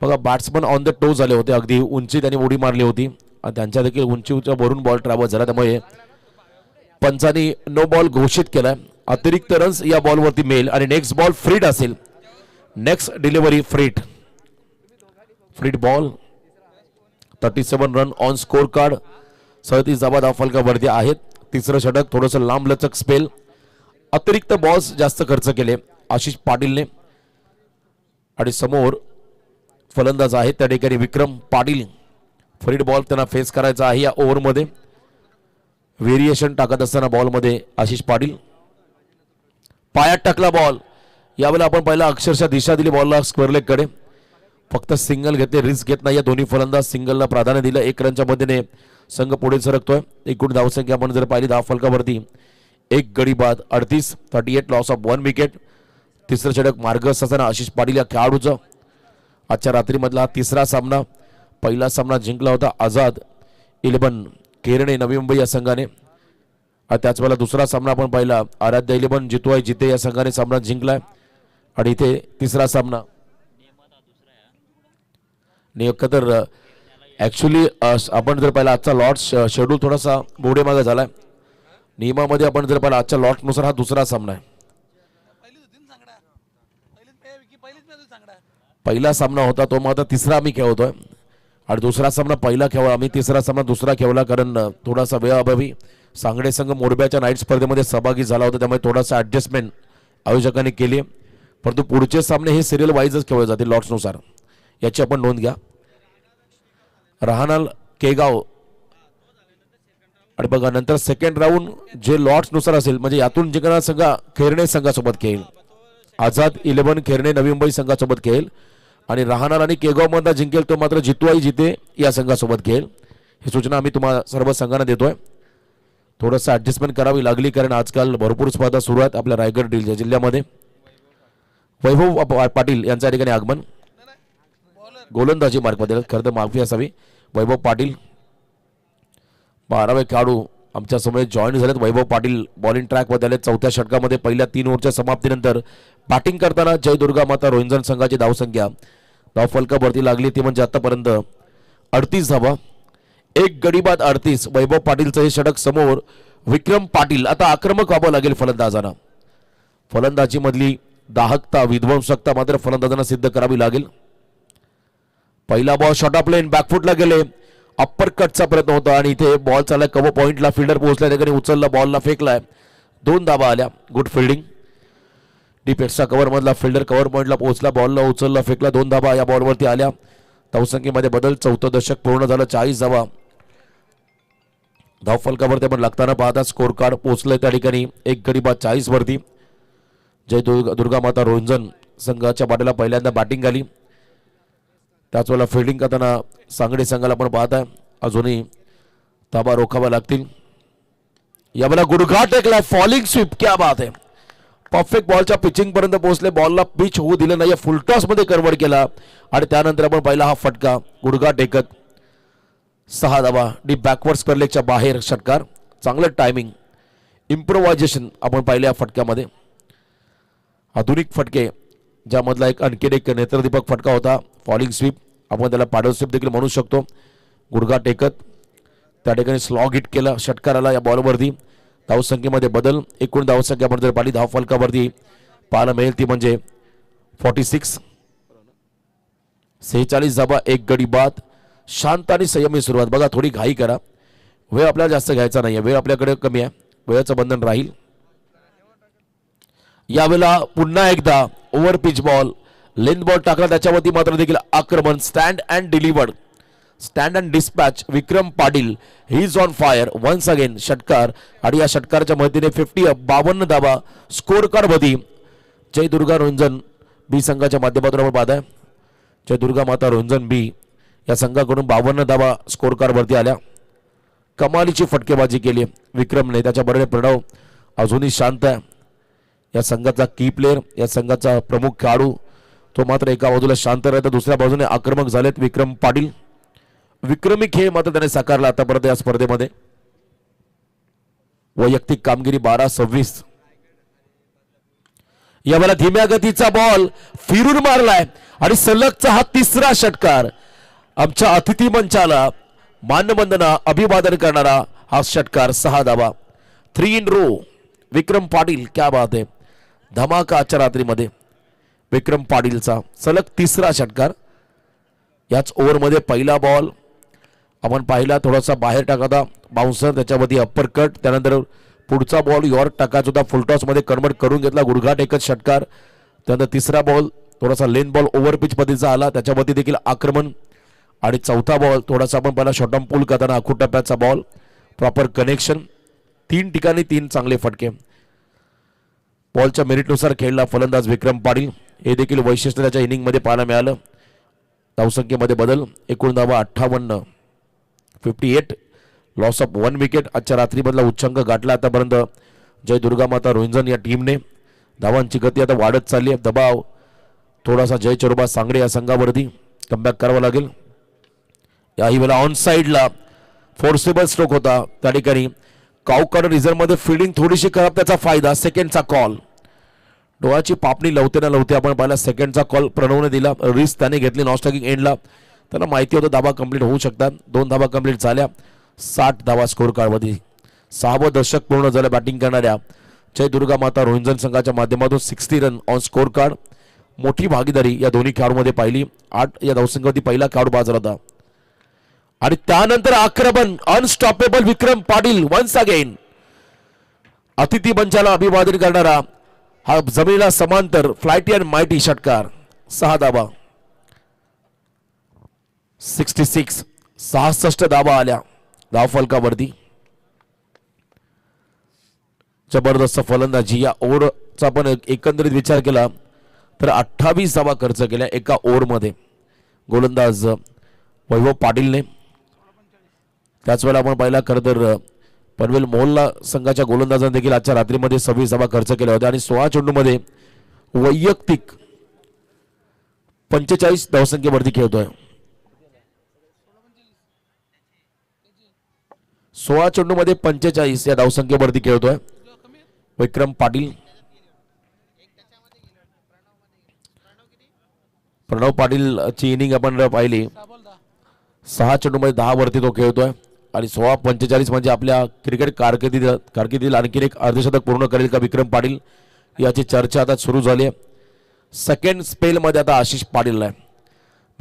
बघा बॅट्समन ऑन द टो झाले होते, अगदी उंची त्यांनी उडी मारली होती आणि त्यांच्या देखील उंचीच्या वरून बॉल ट्रॅव्हल झाला, त्यामुळे पंचांनी नो बॉल घोषित केलाय. अतिरिक्त रन्स या बॉलवरती मिळेल आणि नेक्स्ट बॉल फ्रीट असेल. Next delivery free hit ball. 37 run on score card, 37 धाबा धावफलकावरती आहेत. तिसरं षटक, थोडंसं लांबलचक स्पेल, अतिरिक्त बॉल्स जास्त खर्च केले आशिष पाटीलने आणि समोर फलंदाज आहेत त्या ठिकाणी विक्रम पाटील. फ्रीड बॉल त्यांना फेस करायचा आहे या ओव्हरमध्ये. व्हेरिएशन टाकत असताना बॉलमध्ये आशिष पाटील पायात टाकला बॉल. यावेळेला आपण पहिला अक्षरशः दिशा दिली बॉलला स्क्वेअर लेग कडे. फक्त सिंगल घेतले, रिस्क घेत नाही दोन्ही फलंदाज. सिंगलला प्राधान्य दिलं. 1 रनच्या मध्येने संघ पुढे सरकतोय. एकूण धावसंख्या आपण जर पाहिली धाव फलकावरती 1 गडी बाद 38, 38 लॉस ऑफ 1 विकेट. तिसरं षटक मार्गस्थ असताना आशिष पाटील या खेळाडूचं आजच्या रात्रीमधला हा तिसरा सामना. पहिला सामना जिंकला होता आझाद 11 केरणे नवी मुंबई या संघाने. त्याचवेळेला दुसरा सामना आपण पाहिला आराध्य 11 जितवाय जिते या संघाने सामना जिंकलाय. आणि इथे तिसरा सामना तर ऍक्च्युली आपण जर पाहिला आजचा लॉट शेड्यूल थोडासा मोडे मागे झालाय. नियमामध्ये आपण जर पाहिला आजच्या लॉटनुसार हा दुसरा सामना आहे. पहिला सामना होता तो मग आता तिसरा आम्ही खेळतोय आणि दुसरा सामना पहिला खेळला आम्ही, तिसरा सामना दुसरा खेळला. कारण थोडासा वेळाअभावी सांगडे संघ मोरब्याच्या नाईट स्पर्धेमध्ये सहभागी झाला होता, त्यामुळे थोडासा ऍडजस्टमेंट आयोजकांनी केली. परंतु पुढचे सामने हे सिरियल वाईजच खेळले जातील लॉट्सनुसार, याची आपण नोंद घ्या. रहानाल केगाव आणि बघा नंतर सेकंड राऊंड जे लॉट्सनुसार असेल म्हणजे यातून जिंकणारा संघ खेरणे संघासोबत खेळेल. आझाद 11 खेरणे नवी मुंबई संघासोबत खेळेल आणि रहानाल आणि केगाव मधला जिंकेल तो मात्र जितवाई जिते या संघासोबत खेळेल. ही सूचना आम्ही तुम्हाला सर्व संघांना देतोय. थोडंसं ऍडजस्टमेंट करावी लागली कारण आजकाल भरपूर स्पर्धा सुरू आहेत आपल्या रायगड जिल्ह्यामध्ये. वैभव पाटील यांच्या ठिकाणी आगमन गोलंदाजी मार्कमध्ये, खरं तर माफी असावी. वैभव पाटील 12वे खेळाडू आमच्या समोर जॉईन झालेत. वैभव पाटील बॉलिंग ट्रॅकमध्ये आले. चौथ्या षटकामध्ये पहिल्या 3 ओव्हरच्या समाप्तीनंतर बॅटिंग करताना जय दुर्गा माता रोहिंजन संघाची धावसंख्या धावफलकावरती लागली ती म्हणजे आतापर्यंत 38 धावा. 1 गडी बाद 38. वैभव पाटीलचं हे षटक समोर. विक्रम पाटील आता आक्रमक व्हावं लागेल फलंदाजांना. फलंदाजी मधली दाहकता विध्वंसकता मात्र फलंदाजांना सिद्ध करावी लागेल. पहिला बॉल शॉर्ट ऑफ लेन बॅकफुटला गेले. अप्पर कटचा प्रयत्न होता आणि इथे बॉल चालला कव्हर पॉइंटला. फिल्डर पोहोचला त्या ठिकाणी उचलला बॉलला फेकलाय. 2 धावा आल्या. Good fielding. Deep extra cover मधला फिल्डर कव्हर पॉइंटला पोहोचला बॉलला उचलला फेकला. 2 धावा या बॉलवरती आल्या. धावसंख्येमध्ये बदल. 4थं दशक पूर्ण झालं. 40 धावा धावफलकावरती आपण लागताना पाहता स्कोर कार्ड पोहोचलंय त्या ठिकाणी 1 गडी बाद 40 वरती. जय दुर्गा माता रोहिंजन संघाच्या बाटेला पहिल्यांदा बॅटिंग आली. त्याच वेळेला फिल्डिंग करताना सांगडे संघाला आपण पाहताय अजूनही ताबा रोखावा लागतील. यावेळेला गुडघा टेकला फॉलिंग स्वीप. क्या बात आहे. परफेक्ट बॉलच्या पिचिंग पर्यंत पोहोचले. बॉलला पिच होऊ दिलं नाही. फुल टॉस मध्ये कन्वर्ट केला आणि त्यानंतर आपण पहिला हा फटका गुडघा टेकत 6 धावा. डीप बॅकवर्ड करलेच्या बाहेर षटकार. चांगलं टायमिंग इम्प्रोव्हायझेशन आपण पाहिलं या फटक्यामध्ये. आधुनिक फटके ज्यामधला आणखी एक नेत्रदीपक फटका होता फॉलिंग स्वीप. आपण त्याला पाडल स्वीप देखील म्हणू शकतो. गुडघा टेकत त्या ठिकाणी स्लॉग हिट केला षटकाराला या बॉलवरती. धावसंख्येमध्ये बदल. एकूण धावसंख्या आपण जर पाहिली धाव फलकावरती पाहायला मिळेल ती म्हणजे 46. 46 धावा 1 गडी बाद. शांत आणि संयमी सुरुवात. बघा थोडी घाई करा. वेळ आपल्याला जास्त घ्यायचा नाही. वेळ आपल्याकडे कमी आहे. वेळेचं बंधन राहील. यावेळेला पुन्हा एकदा over pitch ball length ball टाकला त्याच्यावरती मात्र देखील आक्रमण. Stand and delivered. Stand and dispatch. Vikram Patil he is on fire once again. षटकार आणि या षटकाराच्या मदतीने 52 धावा स्कोर कार्ड मध्ये जय दुर्गा रोहिंजन बी संघाच्या माध्यमातून आपण पाहताय. जय दुर्गा माता रोहिंजन बी या संघाकडून 52 धावा स्कोर कार्ड वरती आल्या. कमालीची फटकेबाजी केली विक्रमने. त्याच्या बरोबर प्रणव अजूनही शांत आहे. या संघाचा की प्लेअर या संघाचा प्रमुख खेळाडू तो मात्र एका बाजूला शांत राहतो दुसऱ्या बाजूने आक्रमक झालेत विक्रम पाटील. विक्रमी खेळ मात्र त्याने साकारला आतापर्यंत या स्पर्धेमध्ये. वैयक्तिक कामगिरी 12-26. यावेळेला धीम्या गतीचा बॉल फिरून मारलाय आणि सलगचा हा तिसरा षटकार. आमच्या अतिथी मंचाला मानवंदना अभिवादन करणारा हा षटकार. 6 धावा 3 इन रो. विक्रम पाटील क्या बात आहे. धमाका आजच्या रात्रीमध्ये विक्रम पाटीलचा सलग तिसरा षटकार. याच ओव्हरमध्ये पहिला बॉल आपण पाहिला थोडासा बाहेर टाकाता बाउन्सर त्याच्यावरती अप्पर कट. त्यानंतर पुढचा बॉल यॉर्क टाकायचा होता फुलटॉस मध्ये कन्वर्ट करून घेतला गुडघा टेकत षटकार. त्यानंतर तिसरा बॉल थोडासा लेन बॉल ओव्हर पिच पद्धतीचा आला त्याच्यावरती देखील आक्रमण. आणि चौथा बॉल थोडासा आपण पहिला शॉर्ट ऑन पूल करताना आखूड टप्प्याचा बॉल प्रॉपर कनेक्शन. 3 ठिकाणी 3 चांगले फटके. बॉलच्या मेरिटनुसार खेळला फलंदाज विक्रम पाटील. हे देखील वैशिष्ट्य त्याच्या इनिंगमध्ये पाहायला मिळालं. धावसंख्येमध्ये बदल. एकूण धावा 58. 58 लॉस ऑफ 1 विकेट. आजच्या रात्रीमधला उच्चांक गाठला आतापर्यंत जय दुर्गा माता रोहिंजन या टीमने. धावांची गती आता वाढत चालली आहे. दबाव थोडासा जय चोरोबा सांगडे या संघावरती कमबॅक करावा लागेल. याही वेळेला ऑन साइडला फोर्सेबल स्ट्रोक होता त्या ठिकाणी. काउकाड रिझर्व मध्ये फिल्डिंग थोडीशी खराब, त्याचा फायदा. सेकंडचा कॉल. डोळ्याची पापणी लवते ना लवते आपण पाहिला. सेकंडचा कॉल प्रणवने दिला. रिस्क त्याने घेतली नॉस्टॅकिंग एंडला. त्याला माहिती होतं धावा कंप्लीट होऊ शकतात. 2 धावा कंप्लीट झाल्या. 60 धावा स्कोर कार्डमध्ये. 6वं दशक पूर्ण झालं बॅटिंग करणाऱ्या जय दुर्गा माता रोहिंजन संघाच्या माध्यमातून. 60 रन ऑन स्कोर कार्ड. मोठी भागीदारी या दोन्ही खेळाडूमध्ये पाहिली. 8 या धावसंघावरती पहिला खेळाडू बाजला होता. आणि त्यानंतर आक्रमण अनस्टॉपेबल विक्रम पाटील वन्स अगेन. अतिथी मंचाला अभिवादन करणारा हा जमिनीला समांतर फ्लायटी अँड मायटी षटकार. 6 धावा. 66 धावा आल्या धावफलकावरती. जबरदस्त फलंदाजी. या ओव्हरचा पण एकंदरीत विचार केला तर 28 धावा खर्च केल्या एका ओव्हरमध्ये गोलंदाज वैभव पाटीलने. त्याच वेळेला आपण पाहिला खरं तर पनवेल मोहल्ला संघाच्या गोलंदाजांनी देखील आजच्या रात्रीमध्ये 26 धावा खर्च केल्या होत्या. आणि 16 चेंडूमध्ये वैयक्तिक 45 धावसंख्येवरती खेळतोय. 16 चेंडूमध्ये 45 या धावसंख्येवरती खेळतोय विक्रम पाटील. प्रणव पाटील ची इनिंग आपण पाहिली. 6 चेंडूमध्ये 10 वरती तो खेळतोय. आणि 16-45 म्हणजे आपल्या क्रिकेट कारकिर्दीतील आणखीन एक अर्धशतक पूर्ण करेल का विक्रम पाटील, याची चर्चा आता सुरू झाली आहे. सेकंड स्पेलमध्ये आता आशिष पाटील आहे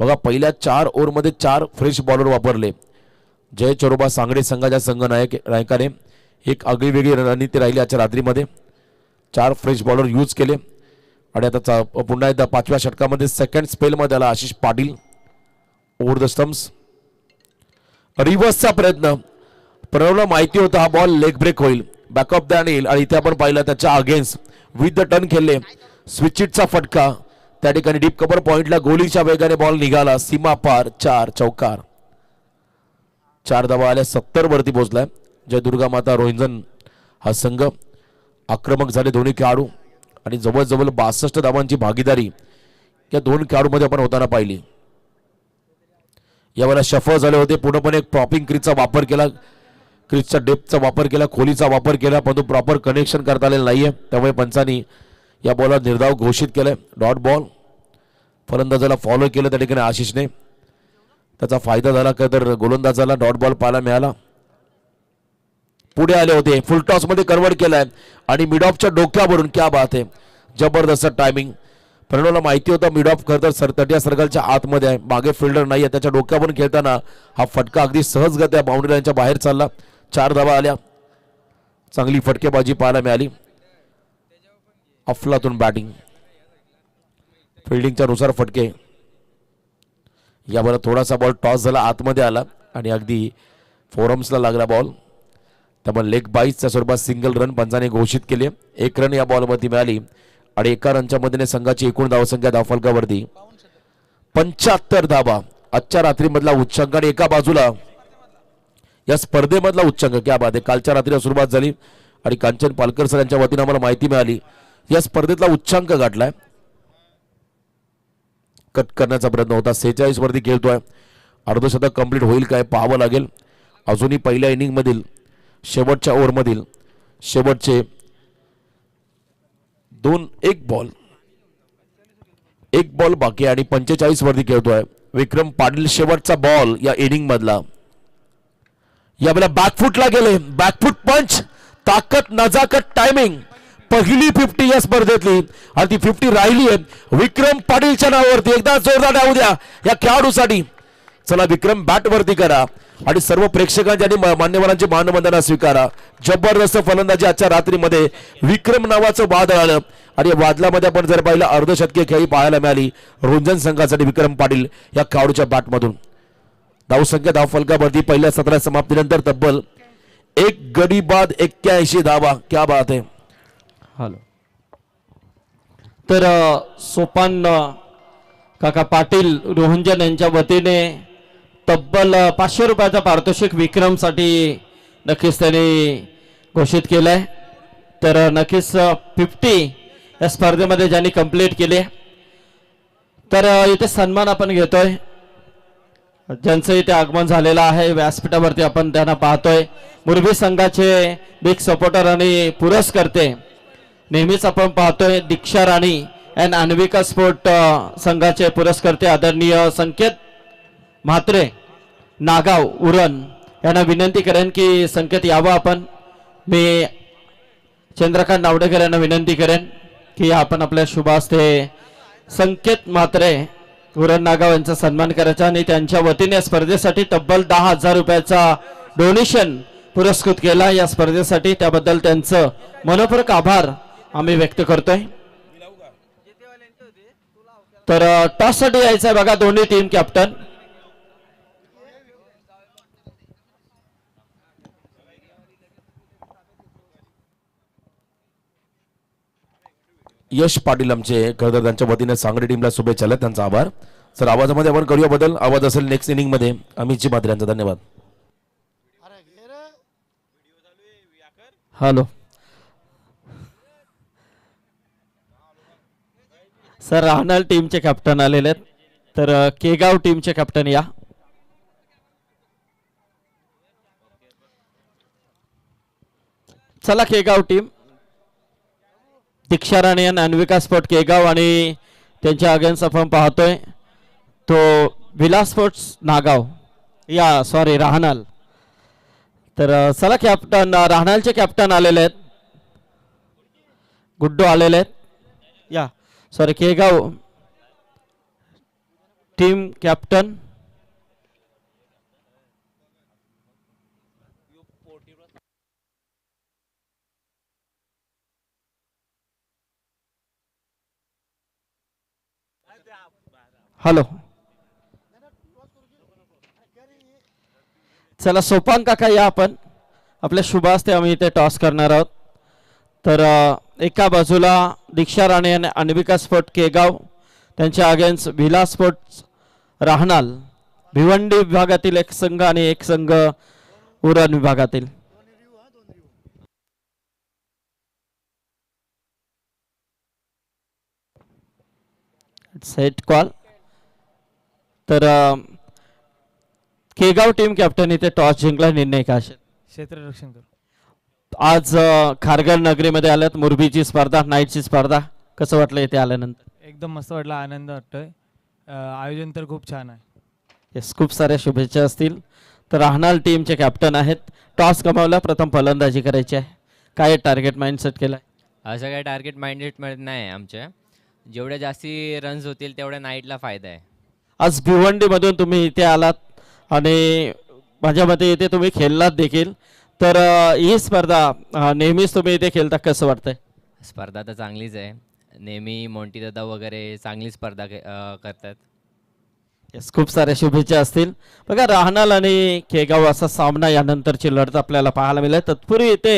बघा. पहिल्या 4 ओव्हरमध्ये 4 फ्रेश बॉलर वापरले जय चोरोबा सांगडे संघाच्या संघनायकाने. एक आगळीवेगळी रणनीती राहिली आजच्या रात्रीमध्ये. 4 फ्रेश बॉलर यूज केले. आणि आता पुन्हा एकदा 5व्या षटकामध्ये सेकंड स्पेलमध्ये आला Ashish Patil. Over the stumps. रिव्हर्सचा प्रयत्न. प्रणवला माहिती होता हा बॉल लेग ब्रेक होईल, बॅकअप द्या येईल. आणि इथे आपण पाहिलं त्याच्या अगेन्स्ट विथ द टर्न खेळले. स्विचिटचा फटका त्या ठिकाणी डीप कव्हर पॉइंटला गोलीच्या वेगाने बॉल निघाला. सीमा पार. 4 चौकार. 4 धावा आल्या. 70 वरती पोहोचलाय जय दुर्गा माता रोहिंजन हा संघ. आक्रमक झाले दोन्ही खेळाडू. आणि जवळजवळ 62 धावांची भागीदारी या 2 खेळाडूंमध्ये आपण होताना पाहिली. यावेळेला शफल झाले होते. पूर्णपणे प्रॉपिंग क्रीजचा वापर केला. क्रीजच्या डेप्थचा वापर केला, खोलीचा वापर केला, परंतु प्रॉपर कनेक्शन करता आलेलं नाहीये. त्यामुळे पंचांनी या बॉलला निर्धाव घोषित केलंय. Dot ball. फलंदाजाला फॉलो केलं त्या ठिकाणी आशिषने. त्याचा फायदा झाला का तर गोलंदाजाला डॉट बॉल पाहायला मिळाला. पुढे आले होते. फुल टॉस मध्ये कन्वर्ट केलाय आणि मिड ऑफच्या डोक्यावरून. क्या बात आहे. जबरदस्त टायमिंग. प्रणवला माहिती होता मिड ऑफ खरं तर तटिया सर्कलच्या आतमध्ये आहे, मागे फिल्डर नाही आहे. त्याच्या डोक्यावरून खेळताना हा फटका अगदी सहजगत्या बाउंड्री लाईनच्या बाहेर चालला. 4 धावा आल्या. चांगली फटकेबाजी पाहायला मिळाली. अफलातून बॅटिंग. फिल्डिंगच्या नुसार फटके. यावर थोडासा बॉल टॉस झाला, आतमध्ये आला आणि अगदी फोरम्सला लागला बॉल. त्यामुळे लेग बाईसच्या स्वरूपात सिंगल रन पंचाने घोषित केले. 1 रन या बॉलवरती मिळाली. आणि 1 रनच्या मधीने संघाची एकूण धावसंख्या धावफलकावरती 75 धावा. आजच्या रात्रीमधला उच्चांक आणि एका बाजूला या स्पर्धेमधला उच्चांक. क्या बात आहे. कालच्या रात्रीला सुरुवात झाली आणि कांचन पालकर सर यांच्या वतीने आम्हाला माहिती मिळाली या स्पर्धेतला उच्चांक गाठलाय. कट करण्याचा प्रयत्न होता. 46 वरती खेळतोय. अर्धशतक कंप्लीट होईल काय पाहावं लागेल. अजूनही पहिल्या इनिंग मधील शेवटच्या ओव्हरमधील शेवटचे 1 बॉल बाकी आणि 45 वरती खेळतोय विक्रम पाटील. शेवटचा बॉल या इनिंग मधला. यावेळेला बॅकफुटला गेले. बॅकफुट पंच. ताकद, नजाकत, टायमिंग. पहिली 50 या स्पर्धेतली आणि ती 50 राहिली आहे विक्रम पाटीलच्या नावावरती. एकदा जोरदार डाव द्या या खेळाडूसाठी. चला विक्रम बॅट वरती करा आणि सर्व प्रेक्षकांच्या आणि मान्यवरांची मानवंदना स्वीकारा. जबरदस्त फलंदाजी आजच्या रात्रीमध्ये विक्रम नावाचं वादळ आलं आणि या वादळामध्ये आपण जर पाहिलं अर्धशतकीय खेळी पाहायला मिळाली रोंजन संघासाठी विक्रम पाटील या खेळाडूच्या बॅटमधून. धावसंख्या धावफलकावरती पहिल्या 17 समाप्तीनंतर तब्बल 1 गडी बाद 81 धावा. क्या बात आहे. हॅलो. तर सोपान काका पाटील रोहंजन यांच्या वतीने तब्बल 500 रुपयाचा पारितोषिक विक्रमसाठी नक्कीच त्यांनी घोषित केलंय. तर नक्कीच 50 या स्पर्धेमध्ये ज्यांनी कंप्लीट केले तर इथे सन्मान आपण घेतोय. ज्यांचं इथे आगमन झालेलं आहे व्यासपीठावरती आपण त्यांना पाहतोय. मुरबी संघाचे बिग सपोर्टर आणि पुरस्कर्ते नेहमीच आपण पाहतोय. दीक्षा राणी अँड अन्विका स्पोर्ट संघाचे पुरस्कर्ते आदरणीय संकेत म्हात्रे नागाव उरण यांना विनंती करेन की संकेत यावं आपण. मी चंद्रकांत नावडेकर यांना विनंती करेन की आपण आपल्या शुभ हस्ते संकेत म्हात्रे उरण नागाव यांचा सन्मान करायचा आणि त्यांच्या वतीने स्पर्धेसाठी तब्बल 10,000 रुपयाचा डोनेशन पुरस्कृत केला या स्पर्धेसाठी. त्याबद्दल त्यांचं मनपूर्वक आभार आम्ही व्यक्त करतोय. तर टॉस साठी यायचं आहे बघा दोन्ही टीम कॅप्टन. यश पाटील आमचे खरं त्यांच्या वतीने सांगली टीमला शुभेच्छा आहेत, त्यांचा आभार. सर आवाजामध्ये आपण करूया बदल. आवाज असेल नेक्स्ट इनिंग मध्ये अमितजी म्हात्रे यांचा धन्यवाद. हॅलो सर राहणार टीमचे कॅप्टन आलेले आहेत. तर केगाव टीमचे कॅप्टन या. चला केगाव टीम. दीक्षा राणी आणि अन्विका स्पोर्ट केगाव आणि त्यांच्या अगेन्स्ट आपण पाहतोय तो विलास स्पोर्ट्स नागाव या सॉरी राहणाल. तर चला कॅप्टन राहणालचे कॅप्टन आलेले आहेत. गुड्डू आलेले आहेत या sorry Kegaon team captain hello. चला सोपान काका या आपण. आपल्या शुभ हस्ते आम्ही इथे टॉस करणार आहोत. तर एका बाजूला दीक्षा राणे आणि अन्विका स्पोर्ट केगाव त्यांच्या अगेन्स्ट विलास स्पोर्ट्स राहणाल भिवंडी विभागातील एक संघ आणि एक संघ उरण विभागातील. Set call. तर केगाव टीम कॅप्टन इथे टॉस जिंकला. निर्णय काय असेल? क्षेत्ररक्षण करू. आज खारघर नगरीमध्ये आल्यात. मुरबीची स्पर्धा नाईटची स्पर्धा कसं वाटलं इथे आल्यानंतर? एकदम मस्त वाटलं, आनंद वाटतोय. आयोजन तर खूप छान आहे. येस खूप साऱ्या शुभेच्छा असतील. तर राहणार टीमचे कॅप्टन आहेत. टॉस गमावला, प्रथम फलंदाजी करायची आहे. काय टार्गेट माइंडसेट केलाय? असं काय टार्गेट माइंडेड नाही आमच्या. जेवढ्या जास्ती रन्स होतील तेवढ्या नाईटला फायदा आहे. आज भिवंडीमधून तुम्ही इथे आलात आणि माझ्या मते इथे तुम्ही खेळलात देखील. तर ही स्पर्धा नेहमीच तुम्ही इथे खेळता, कसं वाटतंय? स्पर्धा तर चांगलीच आहे. नेहमी मोंटी दादा वगैरे चांगली स्पर्धा करतात. येस खूप साऱ्या शुभेच्छा असतील. बघा राहणार आणि केगाव असा सामना यानंतरची लढत आपल्याला पाहायला मिळेल. तत्पूर्वी इथे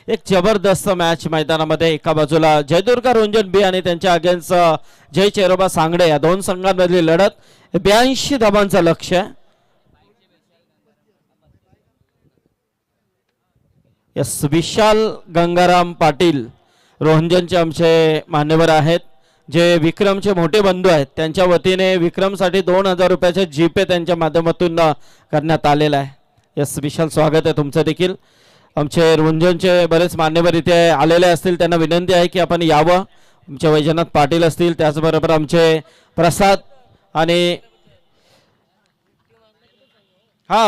एक जबरदस्त मॅच मैदानामध्ये. एका बाजूला जयदुर्गा रुंजन बी आणि त्यांच्या अगेन्स्ट जय चेरोबा सांगडे या दोन संघांमधली लढत. 82 धाबांचं लक्ष्य. यस विशाल गंगाराम पाटील रोहंजनचे आमचे मान्यवर आहेत, जे विक्रमचे मोठे बंधू आहेत. त्यांच्या वतीने विक्रमसाठी 2,000 रुपयाचे जीपे त्यांच्या माध्यमातून करण्यात आलेला आहे. यस विशाल स्वागत आहे तुमचं देखील. आमचे रुंजनचे बरेच मान्यवर इथे आलेले असतील, त्यांना विनंती आहे की आपण यावं. आमचे वैजनाथ पाटील असतील, त्याचबरोबर आमचे प्रसाद आणि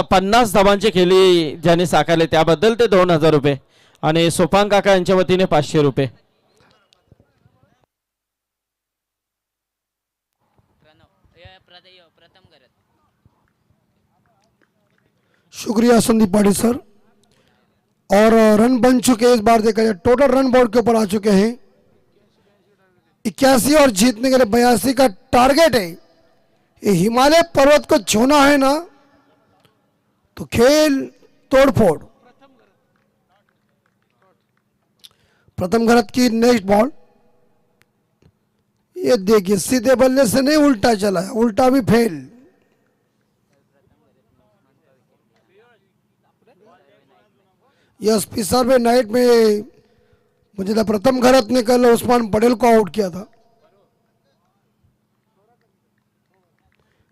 50 धाबांची खेळी ज्यांनी साकारले त्याबद्दल ते 2,000 रुपये आणि सोपान काका यांच्या वतीने 500 रुपये. शुक्रिया संदीप पाटिल सर. और रन बन चुके हैं. इस बार देखा जाए टोटल रन बोर्ड के ऊपर आ चुके हैं 81 और जीतने के लिए 82 का टारगेट है. ये हिमालय पर्वत को छूना है ना तो खेल तोड़फोड़. प्रथम घरत की नेक्स्ट बॉल. ये देखिए सीधे बल्ले से नहीं उल्टा चला है, उल्टा भी फेल. एसपी सर में नाइट में मुझे तो प्रथम घरत ने कल उस्मान पटेल को आउट किया था,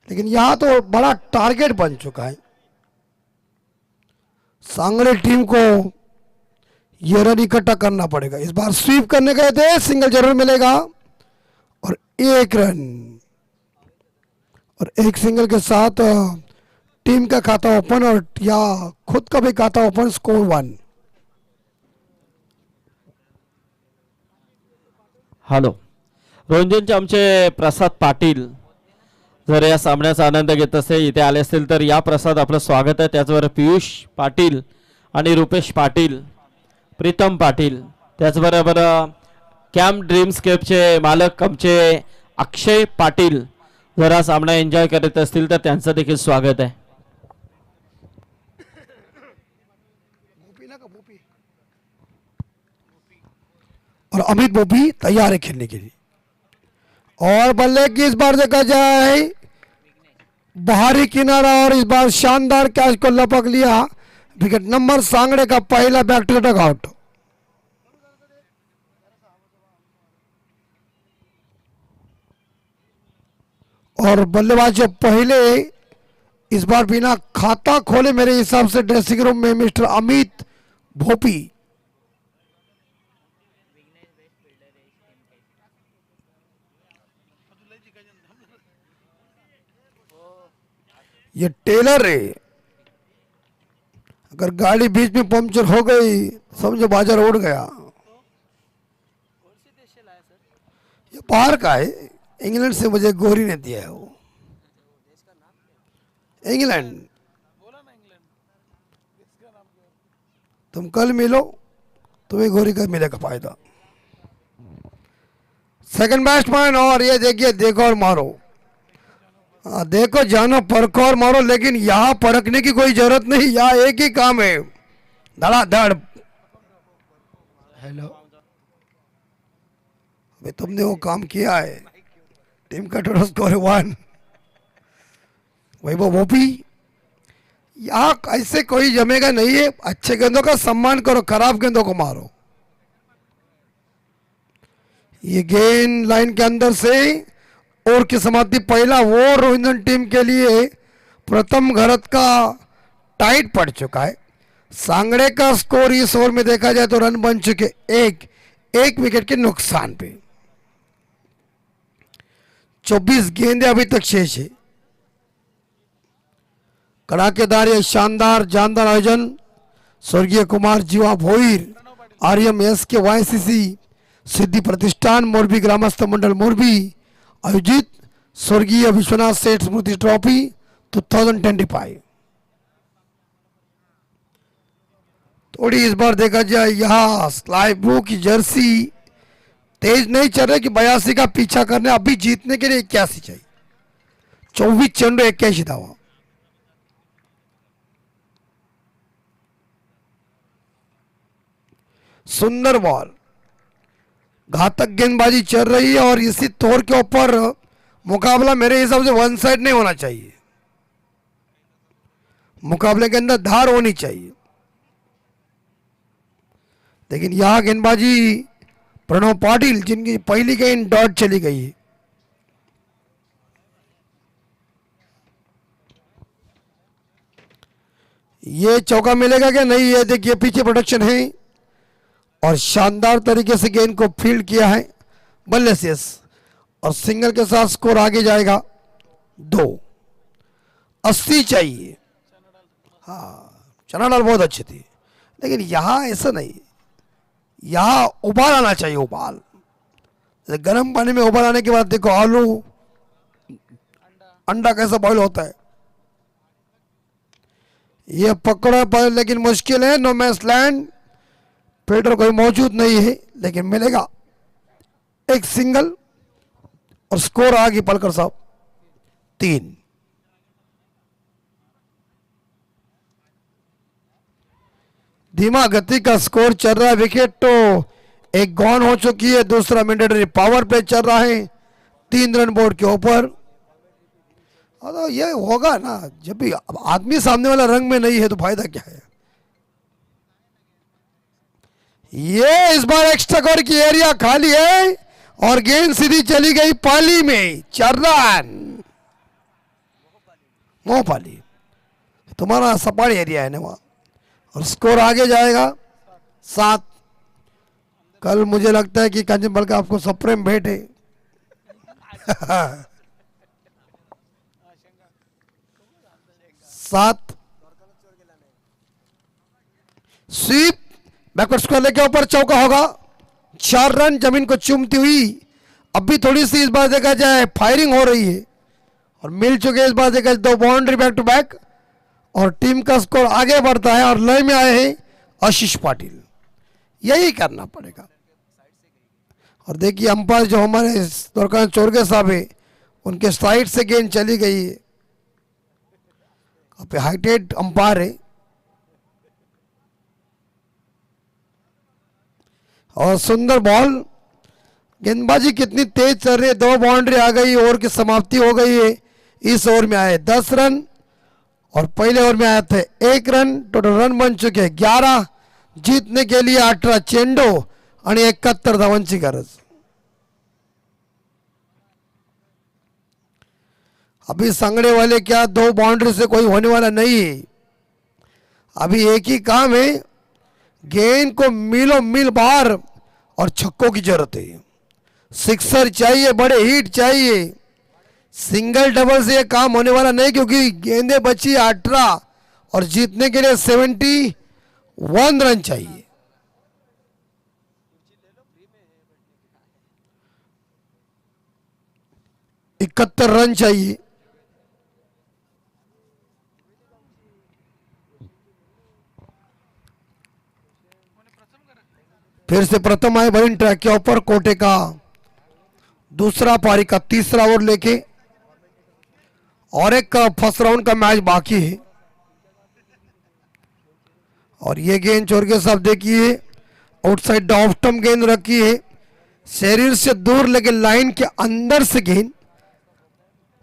लेकिन यहां तो बड़ा टारगेट बन चुका है। सांगड़े टीम को ये रन इकट्ठा करना पड़ेगा। इस बार स्वीप करने गए थे, सिंगल जरूर मिलेगा और एक रन और एक सिंगल के साथ टीम का खाता ओपन और या खुद का भी खाता ओपन, स्कोर 1। हॅलो, रंजनचे आमचे प्रसाद पाटील जर या सामन्याचा आनंद घेत असे इथे आले असतील तर या प्रसाद आपलं स्वागत आहे। त्याचबरोबर पियुष पाटील आणि रुपेश पाटील, प्रीतम पाटील, त्याचबरोबर कॅम्प ड्रीमस्केपचे मालक आमचे अक्षय पाटील जर हा सामना एन्जॉय करत असतील तर त्यांचं देखील स्वागत आहे। और अमित बोपी तैयार है खेलने के लिए। और बल्ले की इस बार देखा जाए बाहरी किनारा और इस बार शानदार कैच को लपक लिया। विकेट नंबर सांगड़े का पहला बैक टू डग आउट। और बल्लेबाज जो पहले इस बार बिना खाता खोले मेरे हिसाब से ड्रेसिंग रूम में मिस्टर अमित भोपी। ये टेलर है, अगर गाड़ी बीच में पंक्चर हो गई समझो बाजार उड़ गया। ये बाहर का है, इंग्लैंड से मुझे गोरी ने दिया है वो, इंग्लैंड। तुम कल मिलो तुम्हें गोरी का मिलेगा फायदा। सेकंड बैट्समैन और ये देखिए, देखो और मारो। देखो जानो परखो और मारो, लेकिन यहां परखने की कोई जरूरत नहीं, यहां एक ही काम है, धड़ाधड़। हेलो, अभी तुमने वो काम किया है। टीम का टोटल स्कोर है 1। वैभव भोपी, यहां ऐसे कोई जमेगा नहीं है। अच्छे गेंदों का सम्मान करो, खराब गेंदों को मारो। ये गेंद लाइन के अंदर से और की समाप्ति पहला वो रोहिंदन टीम के लिए प्रथम घरत का टाइट पड़ चुका है। सांगड़े का स्कोर इस ओवर में देखा जाए तो रन बन चुके एक विकेट के नुकसान पे। 24 गेंदें अभी तक शेष है। कड़ाकेदार ये शानदार जानदार आयोजन स्वर्गीय कुमार जीवा भोईर, आर्यम के YCC सिद्धि प्रतिष्ठान मोरबी ग्रामस्थ मंडल मोरबी आयोजित स्वर्गीय विश्वनाथ सेठ स्मृति ट्रॉफी 2025। थोड़ी इस बार देखा जाए यहाँ स्काई ब्लू की जर्सी तेज नहीं चल रही कि 82 का पीछा करने, अभी जीतने के लिए 81 चाहिए। 24 चंडू 81 धावा। सुंदर बॉल, घातक गेंदबाजी चल रही है और इसी तौर के ऊपर मुकाबला मेरे हिसाब से वन साइड नहीं होना चाहिए। मुकाबले के अंदर धार होनी चाहिए, लेकिन यहां गेंदबाजी प्रणव पाटिल जिनकी पहली गेंद डॉट चली गई है। ये चौका मिलेगा क्या नहीं, ये देखिए पीछे प्रोडक्शन है और शानदार तरीके से गेंद को फील्ड किया है बल्ले से और सिंगल के साथ स्कोर आगे जाएगा 2। 80 चाहिए। हाँ, चना डाल बहुत अच्छी थी, लेकिन यहां ऐसा नहीं, यहां उबाल आना चाहिए। उबाल, गर्म पानी में उबाल आने के बाद देखो आलू अंडा कैसा बॉईल होता है। ये पकड़ा पर लेकिन मुश्किल है। नो मैच लैंड, फील्डर कोई मौजूद नहीं है, लेकिन मिलेगा एक सिंगल और स्कोर आ गई पलकर साहब 3। धीमा गति का स्कोर चल रहा है। विकेट तो एक गॉन हो चुकी है, दूसरा मैंडेटरी पावर प्ले चल रहा है 3 रन बोर्ड के ऊपर। तो ये होगा ना, जब भी आदमी सामने वाला रंग में नहीं है तो फायदा क्या है। ये इस बार एक्स्ट्रा कवर की एरिया खाली है और गेंद सीधी चली गई पाली में। 4 रन। मोहपाली तुम्हारा सपाट एरिया है ना वहां, और स्कोर आगे जाएगा 7। कल मुझे लगता है कि कंचनबल का आपको सप्रेम भेंट है। 7 स्वीप बैकवर्ड स्क्वायर लेके ऊपर चौका होगा। 4 रन जमीन को चूमती हुई। अब भी थोड़ी सी इस बार देखा जाए फायरिंग हो रही है और मिल चुके इस बार देखा जाए 2 बाउंड्री बैक टू बैक और टीम का स्कोर आगे बढ़ता है और लय में आए हैं आशीष पाटिल। यही करना पड़ेगा। और देखिए अंपायर जो हमारे द्वारका चोरगे साहब है उनके साइड से गेंद चली गई है। काफी हाइटेड अंपायर है और सुंदर बॉल। गेंदबाजी कितनी तेज चल रही है। 2 बाउंड्री आ गई, ओवर की समाप्ति हो गई है। इस ओवर में आए 10 रन और पहले ओवर में आए थे 1 रन। टोटल रन बन चुके 11। जीतने के लिए 18 चेंडू आणि 71 धावांची गरज। अभी सांगने वाले क्या 2 बाउंड्री से कोई होने वाला नहीं है। अभी एक ही काम है, गेंद को मीलों मील बाहर और छक्कों की जरूरत है। सिक्सर चाहिए, बड़े हिट चाहिए। सिंगल डबल से ये काम होने वाला नहीं क्योंकि गेंदें बची 18 और जीतने के लिए 71 रन चाहिए। इकहत्तर रन चाहिए। फिर से प्रथम आए बलिन ट्रैक के ऊपर कोटे का दूसरा पारी का तीसरा ओवर लेके और एक फर्स्ट राउंड का मैच बाकी है। और ये गेंद चोरगे साहब देखिए आउटसाइड द ऑफ स्टंप गेंद रखी है, शरीर से दूर लेकिन लाइन के अंदर से गेंद।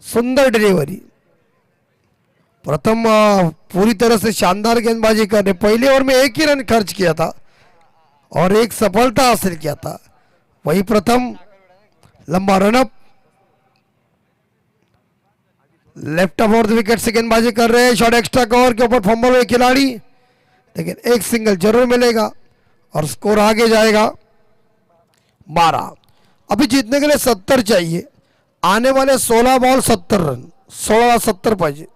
सुंदर डिलीवरी। प्रथम पूरी तरह से शानदार गेंदबाजी करने। पहले ओवर में 1 ही रन खर्च किया था और 1 सफलता हासिल किया था। वही प्रथम लंबा run up. Left of the wicket से गेंदबाजी कर रहे हैं। शॉट एक्स्ट्रा कवर के ऊपर फंबल हुए खिलाड़ी, लेकिन 1 सिंगल जरूर मिलेगा और स्कोर आगे जाएगा 12। अभी जीतने के लिए 70 चाहिए। आने वाले 16 बॉल 70 रन। 16-70 पाहिजे।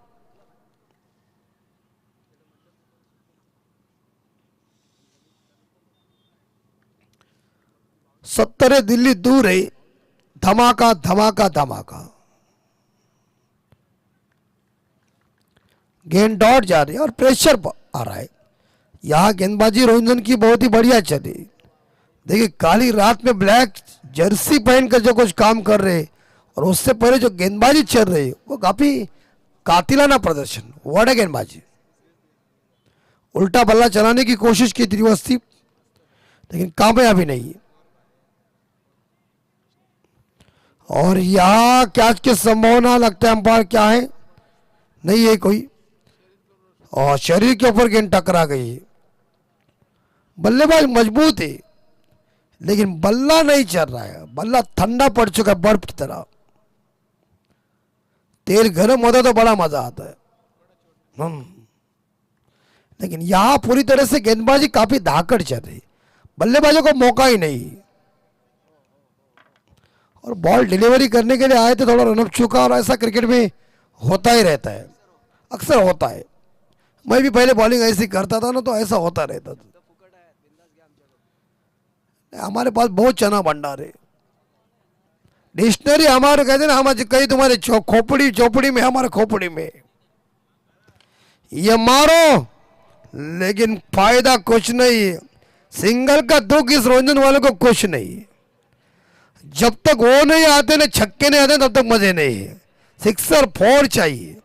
सत्तर है, दिल्ली दूर है। धमाका धमाका धमाका। गेंद डॉट जा रही है और प्रेशर आ रहा है। यहां गेंदबाजी रोहिंटन की बहुत ही बढ़िया चली। देखिए काली रात में ब्लैक जर्सी पहनकर जो कुछ काम कर रहे और उससे पहले जो गेंदबाजी चल रही है वो काफी कातिलाना प्रदर्शन। वड़ा गेंदबाजी। उल्टा बल्ला चलाने की कोशिश की त्रिवस्ती, लेकिन कामयाबी नहीं। और यहां कैच की संभावना लगता है अंपायर क्या है, नहीं है कोई। और शरीर के ऊपर गेंद टकरा गई है। बल्लेबाज मजबूत है लेकिन बल्ला नहीं चल रहा है। बल्ला ठंडा पड़ चुका है बर्फ की तरह। तेल गर्म होता तो बड़ा मजा आता है। लेकिन यहां पूरी तरह से गेंदबाजी काफी धाकड़ चल रही। बल्लेबाजों को मौका ही नहीं और बॉल डिलीवरी करने के लिए आए थे, थोड़ा रनअप चुका। और ऐसा क्रिकेट में होता ही रहता है, अक्सर होता है। मैं भी पहले बॉलिंग ऐसी करता था ना, तो ऐसा होता रहता था। हमारे पास बहुत चना भंडार है। डिक्शनरी हमारे कहते ना, हमारे कहीं तुम्हारे खोपड़ी चौपड़ी में, हमारे खोपड़ी में। ये मारो लेकिन फायदा कुछ नहीं है। सिंगल का दुख इस रोंजन वाले को कुछ नहीं है। जब तक वो नहीं आते ना, छक्के नहीं आते, तब तक मजे नहीं है। 6 और 4 चाहिए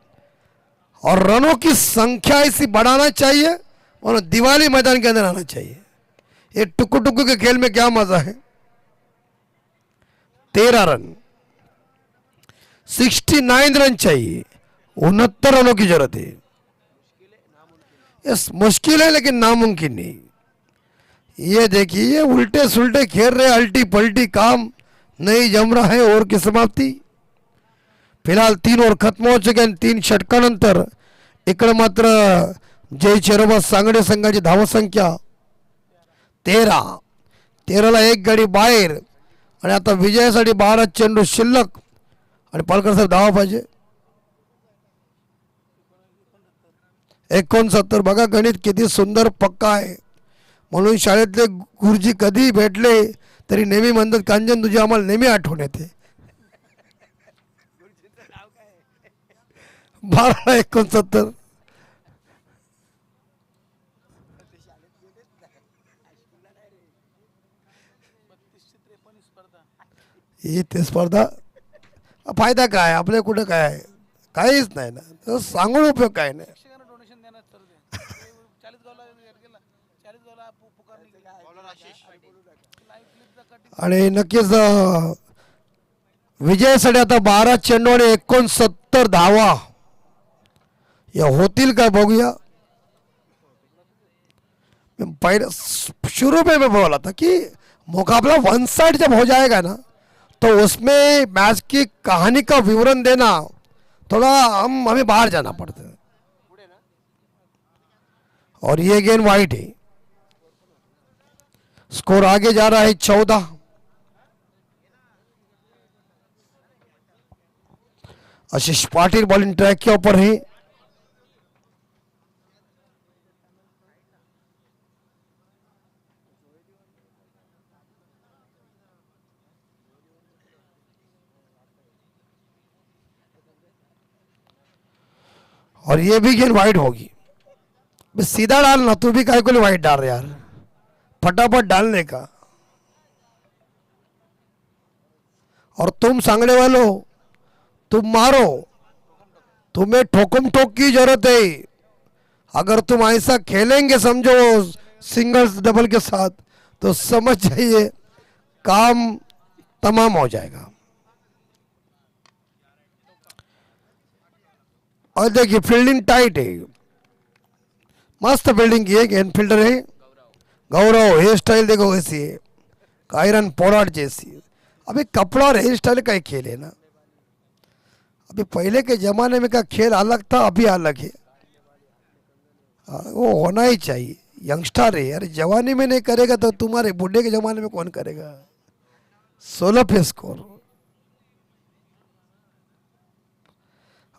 और रनों की संख्या इसी बढ़ाना चाहिए और दिवाली मैदान के अंदर आना चाहिए। ये टुकु टुकु के खेल में क्या मजा है। 13 रन, 69 रन चाहिए। 69 रनों की जरूरत है। यस मुश्किल है लेकिन नामुमकिन नहीं। ये देखिए ये उल्टे सुलटे खेल रहे, अल्टी पल्टी काम नहीं जम रहा है. ओव्हर की समाप्ती. फिलहाल 3 ओव्हर खत्म हो चुके आणि 3 षटकानंतर इकडे मात्र जय चेरोबा सांगडे संघाची धावसंख्या 13ला 1 गडी बाहेर. आणि आता विजयासाठी 12 चेंडू शिल्लक आणि पालकर साहेब धावा पाहिजे. 69. बघा गणित किती सुंदर पक्का आहे. म्हणून शाळेतले गुरुजी कधी भेटले तरी नेहमी म्हणतात कांजन तुझी आम्हाला नेहमी आठवण येते. 12-69. ही ते स्पर्धा फायदा काय आपल्या कुठं काय काहीच नाही ना. तर सांगून उपयोग काय नाही. आणि नक्कीच विजयासाठी आता 12 चेंडू आणि 69 धावा या होतील का बघूया. पहले शुरू में मैं बोला था कि मुकाबला वन साइड जब हो जाएगा ना तो उसमें मैच की कहानी का विवरण देना थोड़ा हमें बाहर जाना पड़ता है. और ये गेंद वाइट है. स्कोर आगे जा रहा है 14. आशीष पाटिल बॉलिंग ट्रैक के ऊपर है. और ये भी गेंद वाइड होगी. सीधा डालना, तू भी काय को लिए वाइड डाल रहे यार, फटाफट डालने का. और तुम सांगने वालों तुम मारो, तुम्हें ठोकम ठोक की जरूरत है. अगर तुम ऐसा खेलेंगे समझो सिंगल्स डबल के साथ तो समझ जाइए काम तमाम हो जाएगा. और देखिए फील्डिंग टाइट है, मस्त फील्डिंग की है. गेंद फील्डर है गौरव. हेयर स्टाइल देखो कैसी है, कायरन पोलार्ड जैसी. अभी कपड़ा और हेयर स्टाइल का ही खेल है ना. अभी पहले के जमाने में का खेल अलग था, अभी अलग है. वो होना ही चाहिए. यंगस्टर है यार, जवानी में नहीं करेगा तो तुम्हारे बुढ़े के जमाने में कौन करेगा. 16 पे स्कोर.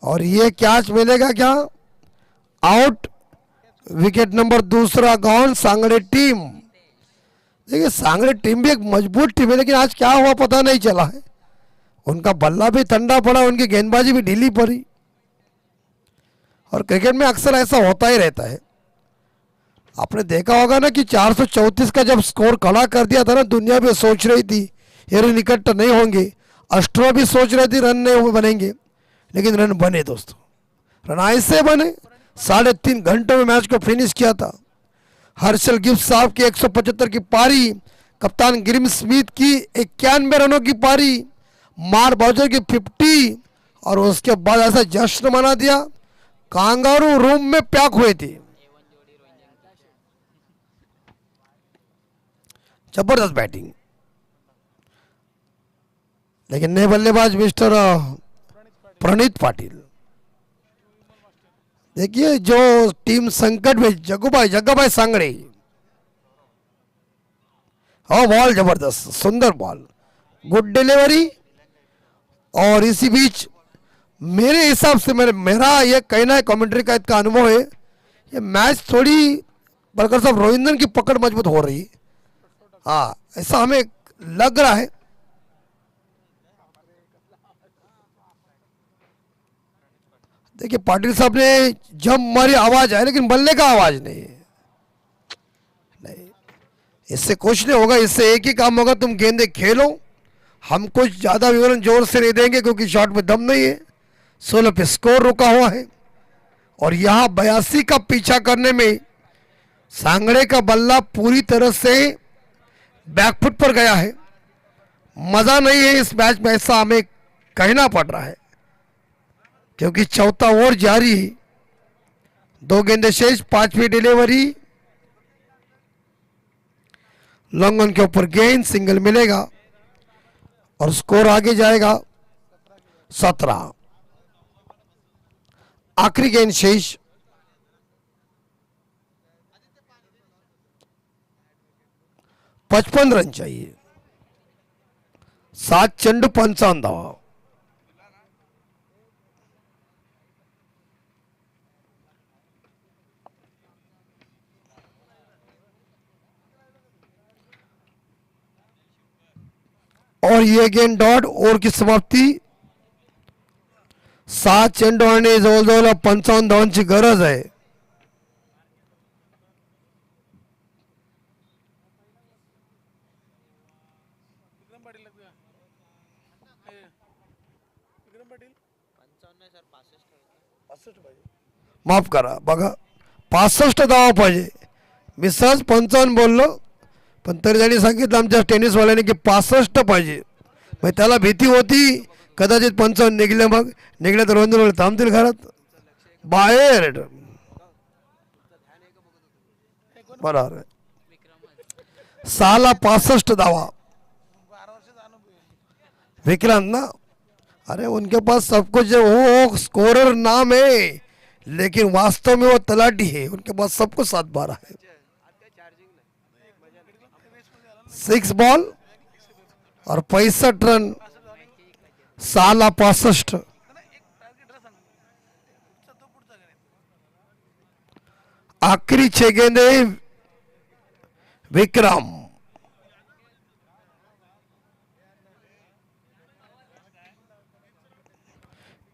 और ये कैच मिलेगा क्या, out. Wicket number 2 gone. Sangade team, देखिए सांगड़े टीम भी एक मजबूत टीम है, लेकिन आज क्या हुआ पता नहीं चला है. उनका बल्ला भी ठंडा पड़ा, उनकी गेंदबाजी भी ढीली पड़ी. और क्रिकेट में अक्सर ऐसा होता ही रहता है. आपने देखा होगा ना कि 434 का जब स्कोर खड़ा कर दिया था ना, दुनिया भी सोच रही थी ये रन इकट्ठा नहीं होंगे. अस्ट्रो भी सोच रहे थे रन नहीं बनेंगे, लेकिन रन बने दोस्तों. रन ऐसे बने, 3.5 घंटों में मैच को फिनिश किया था. हर्षल गिब्स साहब की 175 की पारी, कप्तान ग्रिम स्मिथ की 91 रनों की पारी, मार बाउजर की 50. और उसके बाद ऐसा जश्न मना दिया, कांगारू रूम में पैक हुए थे. जबरदस्त बैटिंग. लेकिन नए बल्लेबाज मिस्टर प्रणीत पाटिल. देखिए जो टीम संकट में, जग्गाभाई सांगड़े. हाँ बॉल जबरदस्त, सुंदर बॉल, गुड डिलीवरी. और इसी बीच मेरे हिसाब से मेरा ये कहना है, कमेंट्री का इसका अनुभव है, ये मैच थोड़ी बरकर साहब रोहिंदन की पकड़ मजबूत हो रही है. हाँ ऐसा हमें लग रहा है. देखिए पाटिल साहब ने जब मारी आवाज है, लेकिन बल्ले का आवाज नहीं है. नहीं, इससे कुछ नहीं होगा. इससे एक ही काम होगा, तुम गेंदे खेलो. हम कुछ ज्यादा विवरण जोर से नहीं देंगे क्योंकि शॉट में दम नहीं है. 16 पे स्कोर रुका हुआ है. और यहां 82 का पीछा करने में सांगड़े का बल्ला पूरी तरह से बैकफुट पर गया है. मजा नहीं है इस मैच में, ऐसा हमें कहना पड़ रहा है, क्योंकि चौथा ओवर जारी. 2 गेंदें शेष, 5वीं डिलीवरी. लॉन्ग ऑन के ऊपर गेंद, सिंगल मिलेगा और स्कोर आगे जाएगा 17। आखिरी गेंद शेष। पचपन रन चाहिए। 7 चेंडू 55 धावा। और ये गेंद डॉट, ओव्हर की समाप्ती। 7 चेंडू आणि जवळजवळ 55 धावांची गरज आहे। माफ करा, बघा 65 धावा पाहिजे। मी सहज 55 बोललो, पण तरी त्यांनी सांगितलं आमच्या टेनिसवाल्याने की 65 पाहिजे। मग त्याला भीती होती कदाचित 55 निघले, मग निघले तर रवींद्र थांबतील घरात बाहेर। बरोबर आहे। 6 65 धावा। विक्रांत ना, अरे उनके पास सब कुछ है, वो स्कोरर नाम है, लेकिन वास्तव में वो तलाटी है। उनके पास सब कुछ 7-12 है। 6 बॉल और 65 रन। 6 65। आखिरी 6 गेंदे विक्रम।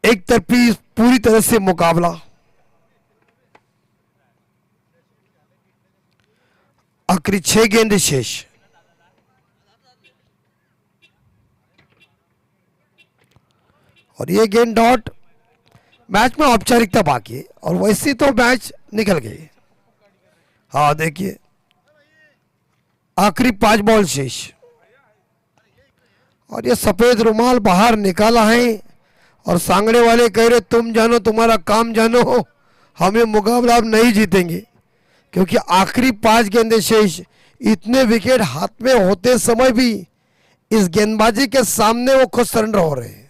एक तरफी पूरी तरह से मुकाबला। आखिरी 6 गेंदे शेष। और ये गेंद डॉट। मैच में औपचारिकता बाकी है और वैसे तो मैच निकल गई। हाँ देखिए, आखिरी 5 बॉल शेष और ये सफेद रुमाल बाहर निकाला है और सांगने वाले कह रहे तुम जानो, तुम्हारा काम जानो, हम ये मुकाबला अब नहीं जीतेंगे, क्योंकि आखिरी 5 गेंदे शेष। इतने विकेट हाथ में होते समय भी इस गेंदबाजी के सामने वो खुद सरेंडर हो रहे हैं।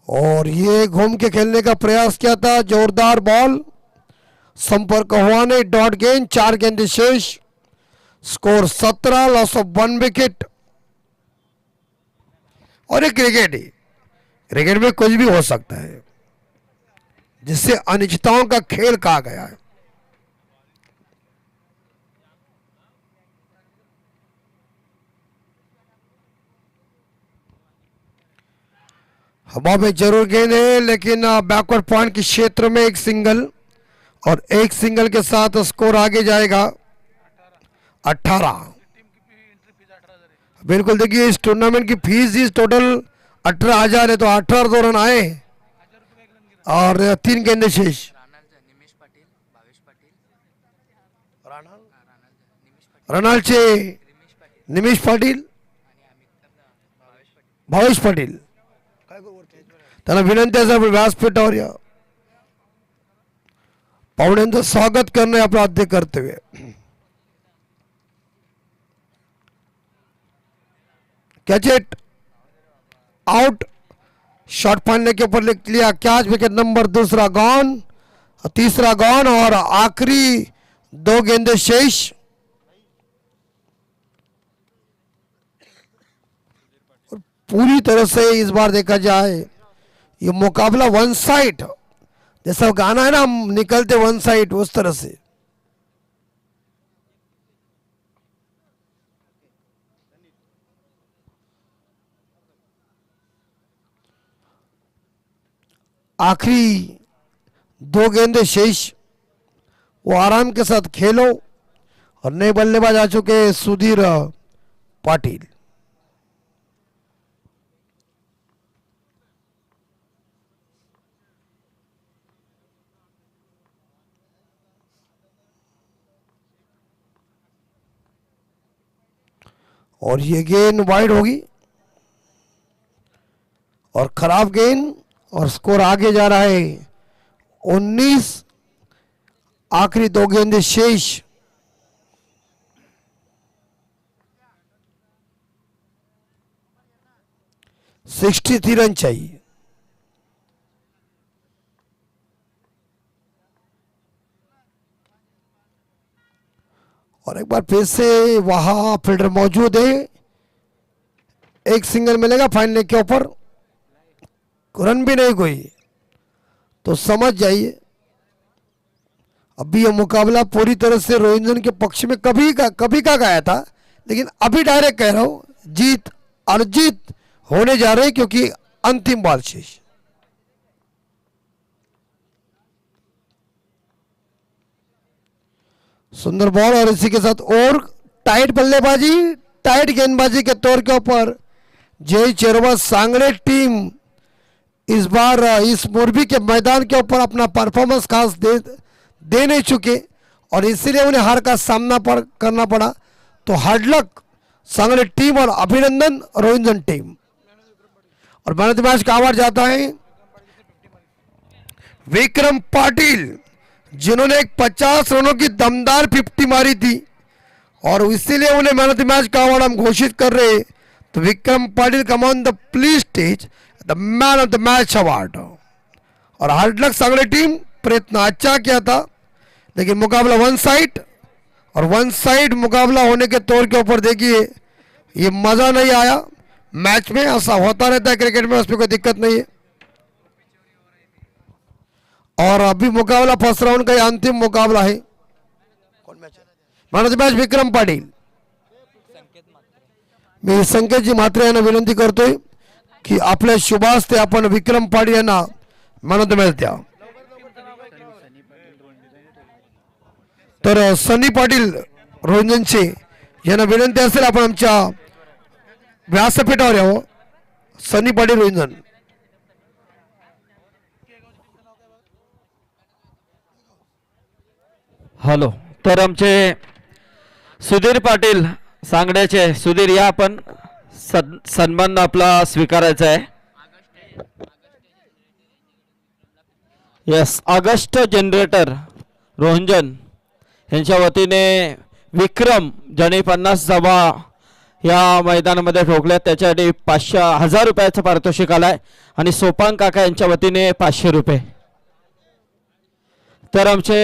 और ये घूम के खेलने का प्रयास किया था, जोरदार बॉल, संपर्क हुआ नहीं। डॉट गेंद। 4 गेंदे शेष। Score 17, loss of 1 wicket. और ये क्रिकेट है, क्रिकेट में कुछ भी हो सकता है, जिससे अनिश्चितताओं का खेल कहा गया है। हवा में जरूर गेंद है, लेकिन बैकवर्ड पॉइंट के क्षेत्र में एक सिंगल, और एक सिंगल के साथ स्कोर आगे जाएगा 18। बिल्कुल, देखिए इस टूर्नामेंट की फीस इस टोटल 18,000 है, तो 18 रन आए और 3 गेंदे शेष। रनालचे निमिष पाटील, भावेश पाटील, त्यांना विनंती आहे व्यासपीठावर या, पाहुण्यांचं स्वागत करणं हे आपलं आद्य कर्तव्य आहे। Catch it out. शॉट फाड़ने के ऊपर लिख लिया catch. Wicket number 2 gone, 3 gone और आखिरी 2 गेंदे शेष। और पूरी तरह से इस बार देखा जाए ये मुकाबला वन साइड, जैसा गाना है ना हम निकलते वन साइड, उस तरह से। आखिरी 2 गेंदे शेष, वो आराम के साथ खेलो। और नए बल्लेबाज आ चुके सुधीर पाटिल। और ये गेंद वाइड होगी और खराब गेंद, और स्कोर आगे जा रहा है 19 आखिरी 2 गेंदें शेष। $63 रन चाहिए। और एक बार फिर से वहां फील्डर मौजूद है, एक सिंगल मिलेगा फाइन लेग के ऊपर, रन भी नहीं कोई, तो समझ जाइए अभी यह मुकाबला पूरी तरह से रोहिंटन के पक्ष में कभी का गया था, लेकिन अभी डायरेक्ट कह रहा हूं जीत अर्जित होने जा रहे, क्योंकि अंतिम बॉल शेष। सुंदर बॉल और इसी के साथ और टाइट बल्लेबाजी, टाइट गेंदबाजी के तौर के ऊपर जय चेरवा सांगड़े टीम इस बार इस मोरबी के मैदान के ऊपर अपना परफॉर्मेंस खास दे नहीं चुके और इसीलिए उन्हें हार का सामना करना पड़ा। तो हार्ड लक सांगड़े टीम और अभिनंदन रोहिंटन टीम। और मैन ऑफ द मैच का अवार्ड जाता है विक्रम पाटिल, जिन्होंने एक 50 रनों की दमदार 50 मारी थी और इसीलिए उन्हें मैन ऑफ द मैच का अवार्ड हम घोषित कर रहे हैं। तो Vikram Patil come on the please stage the man of the match award. और हार्ड लक सांगड़े टीम, प्रयत्न अच्छा किया था लेकिन मुकाबला वन साइड मुकाबला होने के तौर के ऊपर देखिए ये मजा नहीं आया। मैच में ऐसा होता रहता है क्रिकेट में, उसमें कोई दिक्कत नहीं है। और अभी मुकाबला फर्स्ट राउंड का अंतिम मुकाबला है। मैन ऑफ द मैच विक्रम पाटील। मी संकेत जी म्हात्रे यांना विनंती करतोय की आपल्या शुभास्ते आपण विक्रम पाटील यांना मॅन ऑफ द मॅच द्या। तर सनी पाटील रोहिंटनचे यांना विनंती असेल आपण आमच्या व्यासपीठावर यावं। सनी पाटील रोहिंटन। हॅलो, तर आमचे सुधीर पाटील सांगड्याचे, सुधीर या आपण सन्मान आपला स्वीकारायचा आहे। यस, ऑगस्ट जनरेटर रोहंजन यांच्या वतीने विक्रम ज्याने 50 धावा या मैदानामध्ये ठोकल्या त्याच्यासाठी 500,000 रुपयाचं पारितोषिक आलाय आणि सोपान काका यांच्या वतीने 500 रुपये। तर आमचे